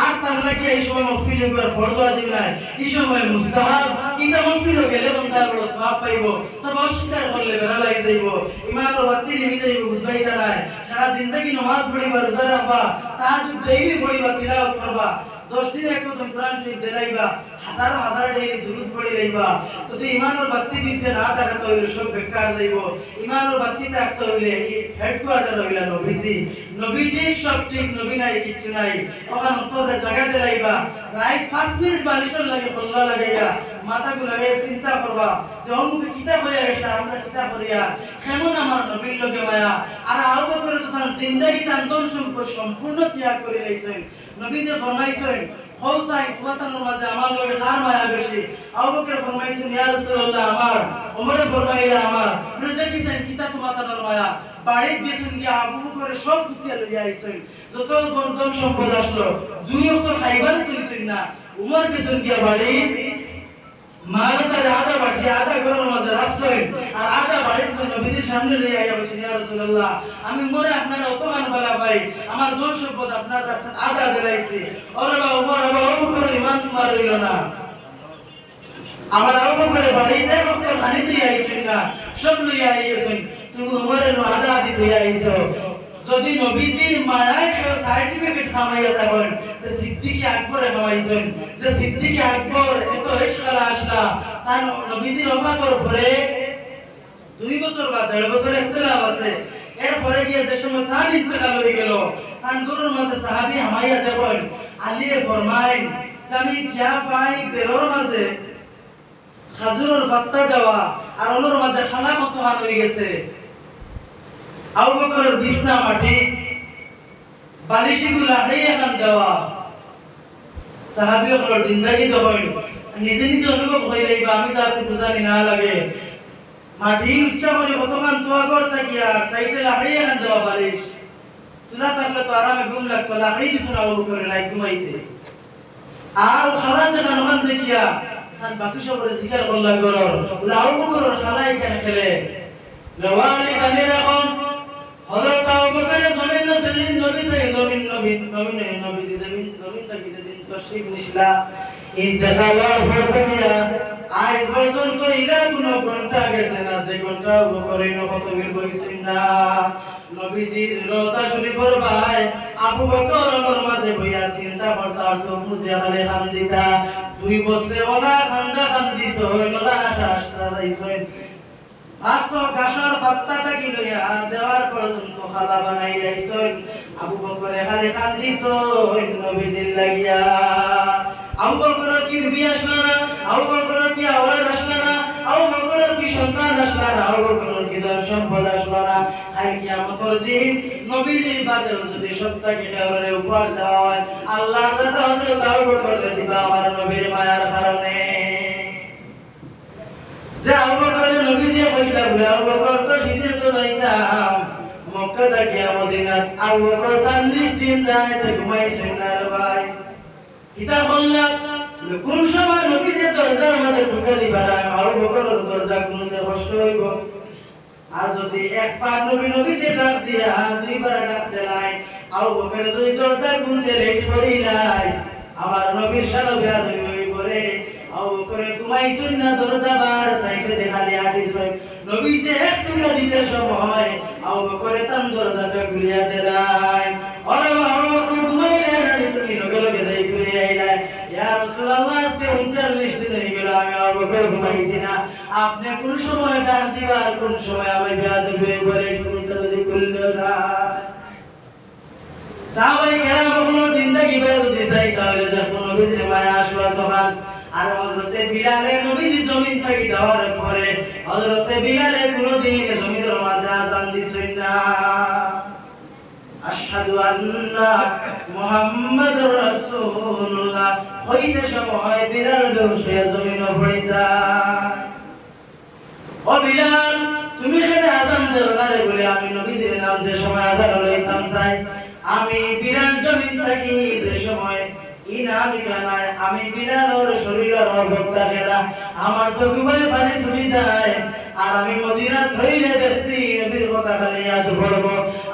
আর তার লাগে এই সময় মফিল একবার ফরজ ওয়াজিব নাই, এই সময় মুস্তাহাব কিংবা মফিল গেলে তার বড় সওয়াব পাইব, তবে অস্বীকার করলে বেড়া লাগি যাইব, ইমানের বাতি নিভে যাইব, বুঝবাইতা নাই। সারা জিন্দগি নামাজ পড়িবা, রোজা রাখবা, তাহাজ্জুদ ডেইলি পড়িবা, তিলাওয়াত করবা, 10 দিন এক কদম কোরআন শরীফ দেলাইবা, হাজার হাজার ডেইলি দুরূদ পড়ি লাইবা। যদি ইমানের বাতি ভিতরে না থাকে তাহলে সব বেকার যাইব। ইমানের বাতি থাকতে হইলে হেডকোয়ার্টার হইলা নবীজি, নবী ঠিক সব ঠিক, নবী নাই কিচ্ছু নাই। তখন অন্তরে জায়গা দেলাইবা, রাইট 5 মিনিট বালিশের লাগে কল্লা লাগাইয়া মাথাকে লাগাইয়া চিন্তা করবা যে অমুকে কিতাব হইয়া গেছে, আমরা কিতাব করিয়া কেমন আমার নবীর লগে মায়া। আর আবু বকর তো তার জিন্দেগি তার ধন সম্পদ সম্পূর্ণ ত্যাগ করে লাইছেন। নবী যে ফরমাইছেন খৌসাই তুয়াতানোর মাঝে আমার লগে কার মায়া বেশি, আবু বকর ফরমাইছেন ইয়া রাসূলুল্লাহ আমার, ওমরে ফরমাইলা আমার। আপনি দেখিছেন কিতা তুয়াতানোর মায়া, বাড়িতে গেছেন কি আবু বকরের সব ফুসিয়া লইয়া আইছেন, যত ধন সম্পদ আসলো 2 ওয়াক্ত খাইবার কইছেন না। উমর গেছেন কি বাড়ি মারতারে আধা বাটি আধা ঘরের মাঝে রাখছেন আর আধা বাড়িতে নবীজির সামনে লইয়া আইয়া বলেছেন ইয়া রাসূলুল্লাহ আমি মরে আপনারা অত গান বলা ভাই, আমার ধন সম্পদ আপনার রাস্তায় আধা দেলাইছি। ওরে বাবা উমর আবু বকর ইমান তোমার হইল না, আমার আবু বকরের বাড়িতে বক্ত খানি তুই আইছেন না, সব লইয়া আইছেন, তুমি উমরের আধা দিতে আইছো। যদি নবীজির মায়ায় খেয়ে সার্টিফিকেট কামাইয়া থাকেন তো সিদ্দিকে আকবরে কামাইছেন, যে সিদ্দিকে আকবর এত ইশকালা আসলা তার নবীজির ওফাতর পরে 2 বছর বা 1.5 বছর ইখতিলাফ আছে। এরপরে গিয়ে যে সময় তার ইন্তেকাল হয়ে গেল, তার গরুর মাঝে সাহাবী হামাইয়া দেখেন আলিয়ে ফরমাইন যে আমি কিয়া পাই বেরোর মাঝে খাজুরের পাত্তা দেওয়া আর ওর মাঝে খানা মতো হান হয়ে গেছে। আবু বকরের বিছনা মাটি, বালিশগুলো লাড়িয়ে খান দেওয়া। সাহাবীদের জিন্দেগি দেখেন, নিজে নিজে অনুভব হইলেই বা আমি যাতে বুঝানি না লাগে, মাটি উচ্চা করে কতক্ষণ তোয়া গড় থাকিয়া সাইডে লাড়িয়ে খান দেওয়া বালিশ। তুলা থাকলে তো আরামে ঘুম লাগতো, লাড়িয়ে দিছ না আবু বকরের রাত ঘুমাইতে। আর খালা যেখানে ওখান দেখিয়া তার বাকি সবরে জিকার করলা গরর, বলে আবু বকরের খালা এখানে খেলে লওয়ালি খালি রাখুন। হযরত আবু বকরের জমিন জমিন নবী থেকে জমিন নবী নবী নবীজি জমিন জমিন থেকে যেদিন তশরিফ নিশলা ইন্তেকালের পর থেকে আজ পর্যন্ত ইলা কোন ঘন্টা গেছে না যে ঘন্টা আবু বকরের নবতবির বইছেন না। নবীজির রওজা শরীফের ভাই আবু বকর ওর মাঝে বইয়া চিন্তা করতা আর সব মুজে খালি খান দিতা। 2 বছরে ওলা খান্দা খান দিছ ওলা শ্বাস ছাড়াইছেন, 500 গাছর পাত্তা থাকি লইয়া দেওয়ার পর্যন্ত খালা বানাই যাইছেন। আবু বকরে খালি খান দিছ নবীজির লাগিয়া। আবু বকরের কি বিবি আসলো না, আবু বকরের কি আওলাদ আসলো না, আবু বকরের কি সন্তান আসলো না, আবু বকরের কি ধন সম্পদ আসলো না। আর কিয়ামতের দিন নবীজির বাদে যদি সত্যকে কারণে উপহার দেওয়া হয়, আল্লাহর রাতে হযরত আবু বকরকে দিবা আমার নবীর মায়ার কারণে। যে আবু বকরের নবীজি কইলা বলে আবু বকর তো হিজরত যাইতাম মক্কা থেকে মদিনা, আবু বকর 40 দিন যাইতে ঘুমাইছেন না রে ভাই। কিতা বললাম কোন সময় নবীজি দরজার মাঝে ঢুকে দিবা না, আবু বকরের দরজা খুলতে কষ্ট হইব। আর যদি এক পার নবীজি ডাক দিয়া 2 বার ডাক দেলাই আবু বকরের 2 দরজা খুলতে লেট করিলাই, আমার নবীর সারা বেয়াদবি হই পড়ে। আবু বকরে ঘুমাইছেন না, দরজা বার সাইডে দেখালে আটিছেন। নবীজি একটুকা দিতে সময় আবু বকরে তার দরজাটা খুলিয়া দেলাই। ওরে আবু বকর ঘুমাইলে না, তুমি লগে লগে যাই ঘুরে আইলা, ইয়া রাসূলুল্লাহ আজকে 39 দিন হয়ে গেল আমি আবু বকর ঘুমাইছি না, আপনি কোন সময় ডাক দিবা আর কোন সময় আমি বেয়াদবি করে কোনটা যদি খুললো না। সাহাবায়ে কেরাম বলল জিন্দেগি বেয়াদবি চাই তাহলে যখন নবীজির মায়া আসবা তখন। আর হযরতে বিলালে নবীজি জমিন থেকে যাওয়ার পরে হযরতে বিলালে কোনদিন জমিনের মাঝে আযান দিছেন না। আশহাদু আন্না মুহাম্মাদুর রাসূলুল্লাহ হইতে সময় বিলাল বেহুশ হয়ে জমিনে পড়ে যায়। ও বিলাল তুমি এখানে আযান দেও না রে বলে আমি নবীজির নাম যে সময় আযান লইতাম চাই, আমি বিলাল জমিন থেকে যে সময় ইনামি কানায় আমি বিলালের শরীরের অবস্থা খেলা আমার চোখে ভয়ে পানি ছুটি যায় আর আমি মদিনা ধরিলে দেখছি নবীর কথা খালি ইয়াদ করব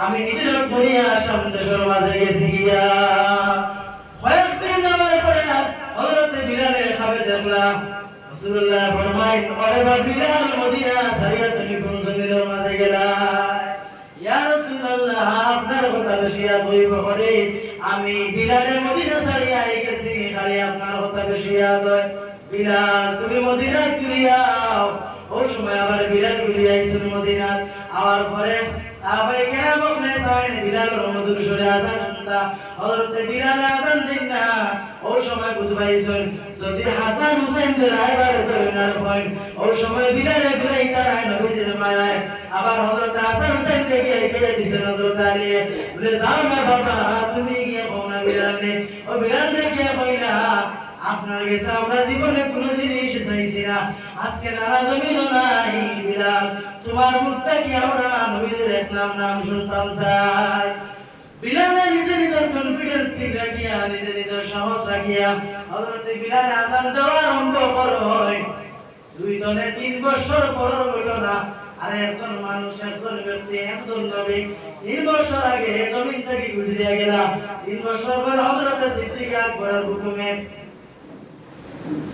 আমি নিজের ধরিয়া সামনে দেশের মাঝে গেছি গিয়া কয়েকদিন যাওয়ার পরে হযরত বিলালের খাবে দেখলাম রাসূলুল্লাহ ফরমায় ওরে বা বিলাল মদিনা ছাড়িয়া তুমি কোন জমির মাঝে গেলা ইয়া রাসূলুল্লাহ আপনার কথা বেশিয়া কইব করে আমি বিলালের মদিনা ছাড়িয়া আই গেছি খালি আপনার কথা বেশিয়া কই বিলাল তুমি মদিনা ফিরিয়াও ও সময় আবার বিলাল ফিরিয়া আইছেন মদিনা আবার পরে সাহাবায়ে কেরাম বললে সাইন বিলালের মধুর সুরে আযান শুনতা হযরত বিলাল আযান দেন না ও সময় বুঝবাইছেন যদি হাসান হুসাইন দের আইবার করেনার হয় ও সময় বিলালে ঘুরাই তারা নবীজির মায়ায় আবার হযরত হাসান হুসাইন থেকে কে দিছেন হযরত আলী বলে যাও না বাবা তুমি গিয়ে কোনা বিলালে ও বিলালে গিয়ে কইলা আপনার কাছে আমরা জীবনে কোনো জিনিস চাইছি না আজকে নানা জমিনও নাই বিলাল তোমার মুখটা কি আমরা নবীর এক নাম শুনতাম চাই বিলালে নিজের কনফিডেন্স ঠিক রাখিয়া নিজের সাহস রাখিয়া হযরত বিলাল আযান দেওয়া আরম্ভ করে 2 থেকে 3 বছর পরের ঘটনা আর একজন মানুষ একজন ব্যক্তি একজন নবী 3 বছর আগে জমিন থেকে গুজরিয়া গেল 3 বছর পর হযরত সিদ্দিক আকবরের হুকুমে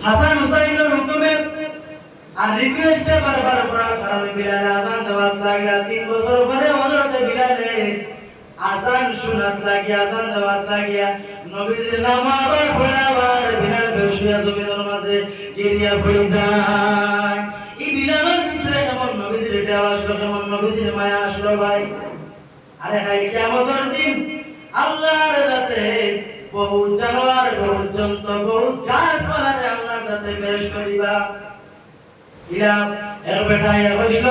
হাসান হুসাইনের হুকুমে আর রিকোয়েস্টে বারবার করার কারণে বিলাল আযান দেওয়ার লাগলা 3 বছর পরে হযরত বিলালে আযান শোনাত লাগিয়া আযান দেওয়ার লাগিয়া নবীর নাম আবার পড়াবার বিলাল বেশুয়া জমিনের মাঝে গিরিয়া পড়ে যায় এই বিলালের ভিতরে এমন নবীর দেওয়া আসলো কেমন নবীর মায়া আসলো ভাই আরে ভাই কিয়ামতের দিন আল্লাহর রাতে বহুত জানোয়ার বহুত জন্তু বহুত গাছপালারে আল্লাহর রাতে বেশ করিবা ইলা এর বেটায় হইল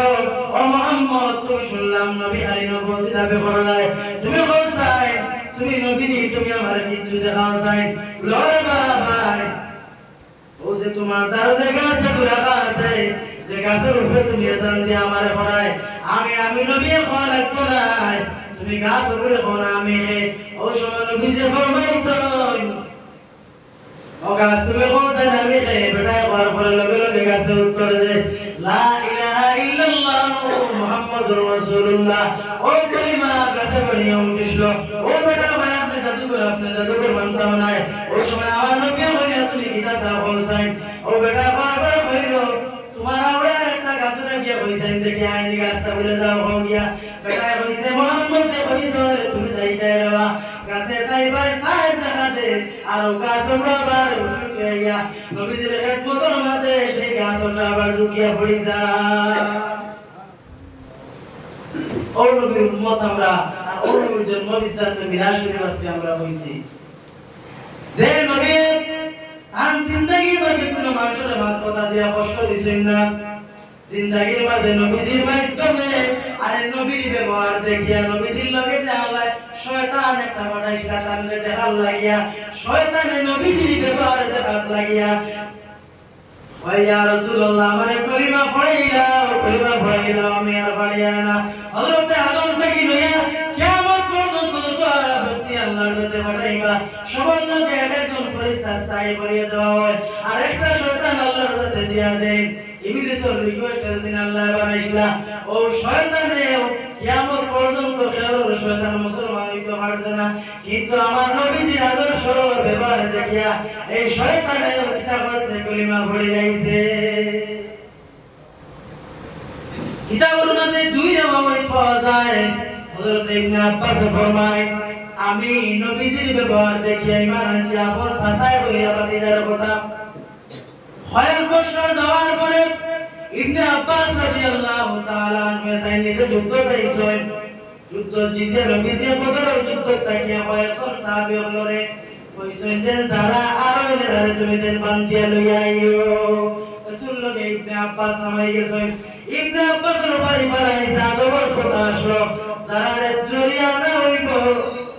ও মুহাম্মদ তুমি শুনলাম নবী আলী নবুয়ত দাবি করলাই তুমি বলছাই তুমি নবী তুমি আমার কিছু দেখাও চাই লরে বাবা ও যে তোমার দারুদে গাছটা লাগা আছে যে গাছের উপরে তুমি আযান দিয়ে আমারে করায় আমি নবী কোন লাগতো নাই তুমি গাছ উপরে কোন আমি ও সময় নবী যে ফরমাইছেন ও গাছ তুমি কোন চাই আমি বেটায় করার পরে লগে লগে গাছে উত্তর দে লা ইলাহা ইল্লাল্লাহ মুহাম্মাদুর রাসূলুল্লাহ ও কলিমা গাছে বলিয়া উঠলো ও বেটা ভাই আপনি জাদুকর মানতাম নাই ও সময় আমার নবী বলিয়া তুমি কিতা চাও বলছেন ও বেটা বারবার কইলো তোমার আওড়ে একটা গাছে গিয়া কইছেন দেখি আইনি গাছটা বলে যাও হো গিয়া বেটা কইছে মুহাম্মদ কইছো তুমি যাইতে রাবা গাছে চাইবাই সাইড দেখা দে আর ও গাছ আবার উঠে গিয়া নবীজির খেদমতের মাঝে সেই গাছটা আবার ঝুঁকিয়া পড়ে যায় ও নবীর উম্মত আমরা আর ও নবীর জন্মবিদ্যাতে বিরাশরীফ আজকে আমরা হইছি যে নবী তার জিন্দেগীর মাঝে কোনো মানুষের মাত কথা দিয়া কষ্ট দিছেন না জিন্দেগীর মাঝে নবীজির মাধ্যমে আরে নবীর ব্যবহার দেখিয়া নবীজির লগে যে আল্লাহ শয়তান একটা পাঠাইছিল তারে দেখার লাগিয়া শয়তানে নবীজির ব্যবহার দেখার লাগিয়া ও ইয়া রাসূলুল্লাহ আমারে কলিমা পড়াইলাও আমি আর পারিয়া না হযরত আদম থেকে লইয়া কিয়ামত পর্যন্ত যত ব্যক্তি আল্লাহর কাছে পাঠাইবা সবার লগে একজন ফেরেশতা স্থায়ী করিয়ে দেওয়া হয় আর একটা শয়তান আল্লাহর কাছে দিয়া দেয় ইবলিসের রিকোয়েস্টের দিন আল্লাহ বানাইছিল ও শয়তানে কিয়ামত পর্যন্ত খেয়ালের শয়তান মুসলমান হইতে পারছে না কিন্তু আমার নবীজির আদর্শ ব্যবহার দেখিয়া এই শয়তানে কিতাব আছে কলিমা পড়ে যাইছে কিতাবের মাঝে 2 রিওয়ায়াত পাওয়া যায় হযরত ইবনে আব্বাস ফরমায় আমি নবীজির ব্যবহার দেখিয়া ঈমান আনছি আপন সাসায় হইয়া বাতিজার কথা কয়েক বছর যাওয়ার পরে ইবনে আব্বাস রাদিয়াল্লাহু তাআলা আনহু তাই নিজে যুদ্ধ দিয়েছেন যুদ্ধ জিতে নবীজি বদরের যুদ্ধ তাকিয়া কয়েকজন সাহাবী হলরে কইছেন যে যারা আর এর তুমি দেন বান্দিয়া লইয়া আইও তুল লগে ইবনে আব্বাস আমায় গেছেন ইবনে আব্বাসের পরিবার আইসা আদবর কথা আসলো যারা জরিয়া না হইব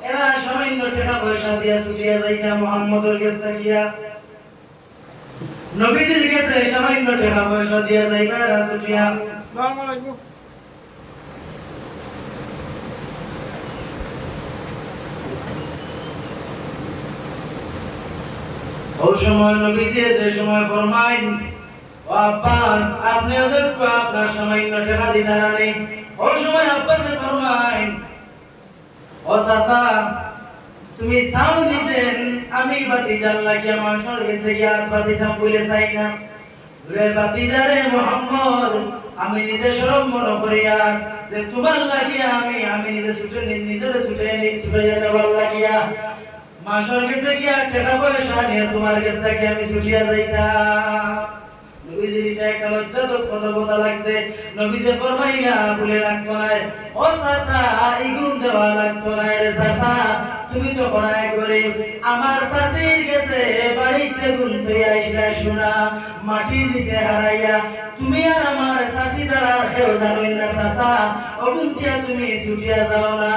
এরা সামান্য টাকা পয়সা দিয়া ছুটিয়া যাইতা মুহাম্মদের কাছে তাকিয়া নবীজির কাছে সামান্য টাকা পয়সা দিয়া যাইবা রাসূলিয়া আসসালামু আলাইকুম ওই সময় নবীজি যে সময় ফরমাইন ও আব্বাস আপনিও দেখো আপনার সামান্য টাকা দিতে নেই ওই সময় আব্বাসে ফরমাইন ও চাচা তুমি চাও দিছেন আমি ভাতিজার লাগিয়া মানুষের কাছে গিয়া ভাতিজা বলে চাই না রে ভাতিজারে মোহাম্মদ আমি নিজে শরম মনে করিয়া যে তোমার লাগিয়া আমি নিজে ছুটে যাবার লাগিয়া মাসর কাছে গিয়া টাকা পয়সা নিয়ে তোমার কাছ থেকে আমি ছুটিয়া যাইতাম নবীজির এটা একটা লজ্জাজনক কথা লাগছে নবীজি ফরমাইয়া বলে রাখতো না ও চাচা এগুলো দেওয়া লাগতো না রে চাচা তুমি তো পড়ায় করে আমার চাচির কাছে বাড়িতে গুণ থই আইসলা শোনা মাটির নিচে হারাইয়া তুমি আর আমার চাচি যারা কেউ জানোই না চাচা ওগুন দিয়া তুমি ছুটিয়া যাও না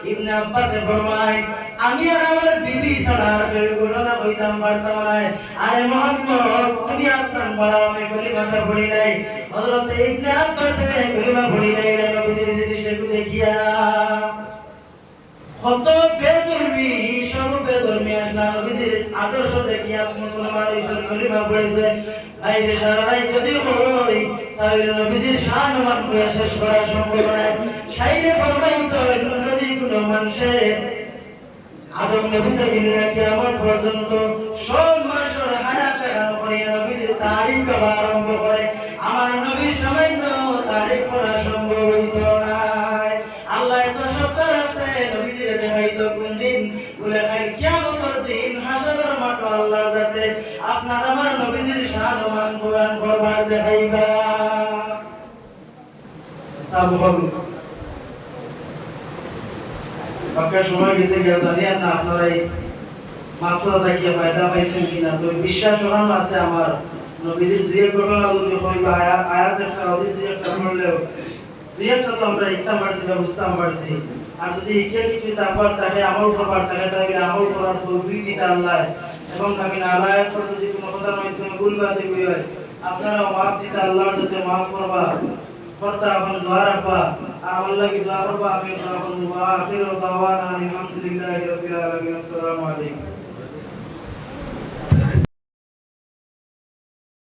ইবনে আব্বাসে ফরমায় আমি আর আমার বিবি ছাড়া আর কেউ ঘটনা কইতাম পারতাম না আরে মুহাম্মদ তুমি আপনার বড় আমি কলিমাটা পড়ি নাই হযরত ইবনে আব্বাসে কলিমা পড়ি নাই নবীজির জিনিসটা দেখিয়া কত বেদর্মী সব বেদর্মী আসলা নবীজির আদর্শ দেখিয়া মুসলমান ইসলাম কলিমা পড়েছে আইরে সারা রাত যদি হই তাহলে নবীজির শানমান হয়ে শেষ করা সম্ভব নয় শাইরে ফরমাইছে যদি কোনো মানুষে আদম নবী থেকে নিয়ে কিয়ামত পর্যন্ত সব মানুষের হায়াতে করিয়া নবীর তারিফ করা আরম্ভ করে আমার নবীর সামান্য তারিফ করা সম্ভব হইত না আল্লাহ তো সত্তর আছে নবীজির দেখাইতো কোন দিন বলে খাই কিয়ামতের দিন হাসরের মাঠ আল্লাহর যাতে আপনার আমার নবীজির শান ও মান কোরআন করবার দেখাইবা সাবহান বাক্য সময় গেছে গিয়া জানি না আপনারাই মাত্র তাকিয়ে ফায়দা পাইছেন কিনা তো বিশ্বাস ওখানে আছে আমার নবীজির দুই ঘটনা যদি হয় বা আয়াত একটা হাদিস দুই একটা পড়লেও দুই একটা তো আমরা ইচ্ছা পারছি ব্যবস্থা পারছি আর যদি একে কিছু তারপর তাকে আমল করবার থাকে তাহলে আমল করার তৌফিক দিতে আল্লাহ এবং আমি আল্লাহর পর যদি কোনো কথার মাধ্যমে ভুল বা দেখবি হয় আপনারা মাফ দিতে আল্লাহর যাতে মাফ করবা করতে আপন দোয়া রাখবা আর আল্লাহ কি দোয়া করবা আমি আপন দোয়া আখির দাওয়ানা আলহামদুলিল্লাহি রাব্বিল আলামিন আসসালামু আলাইকুম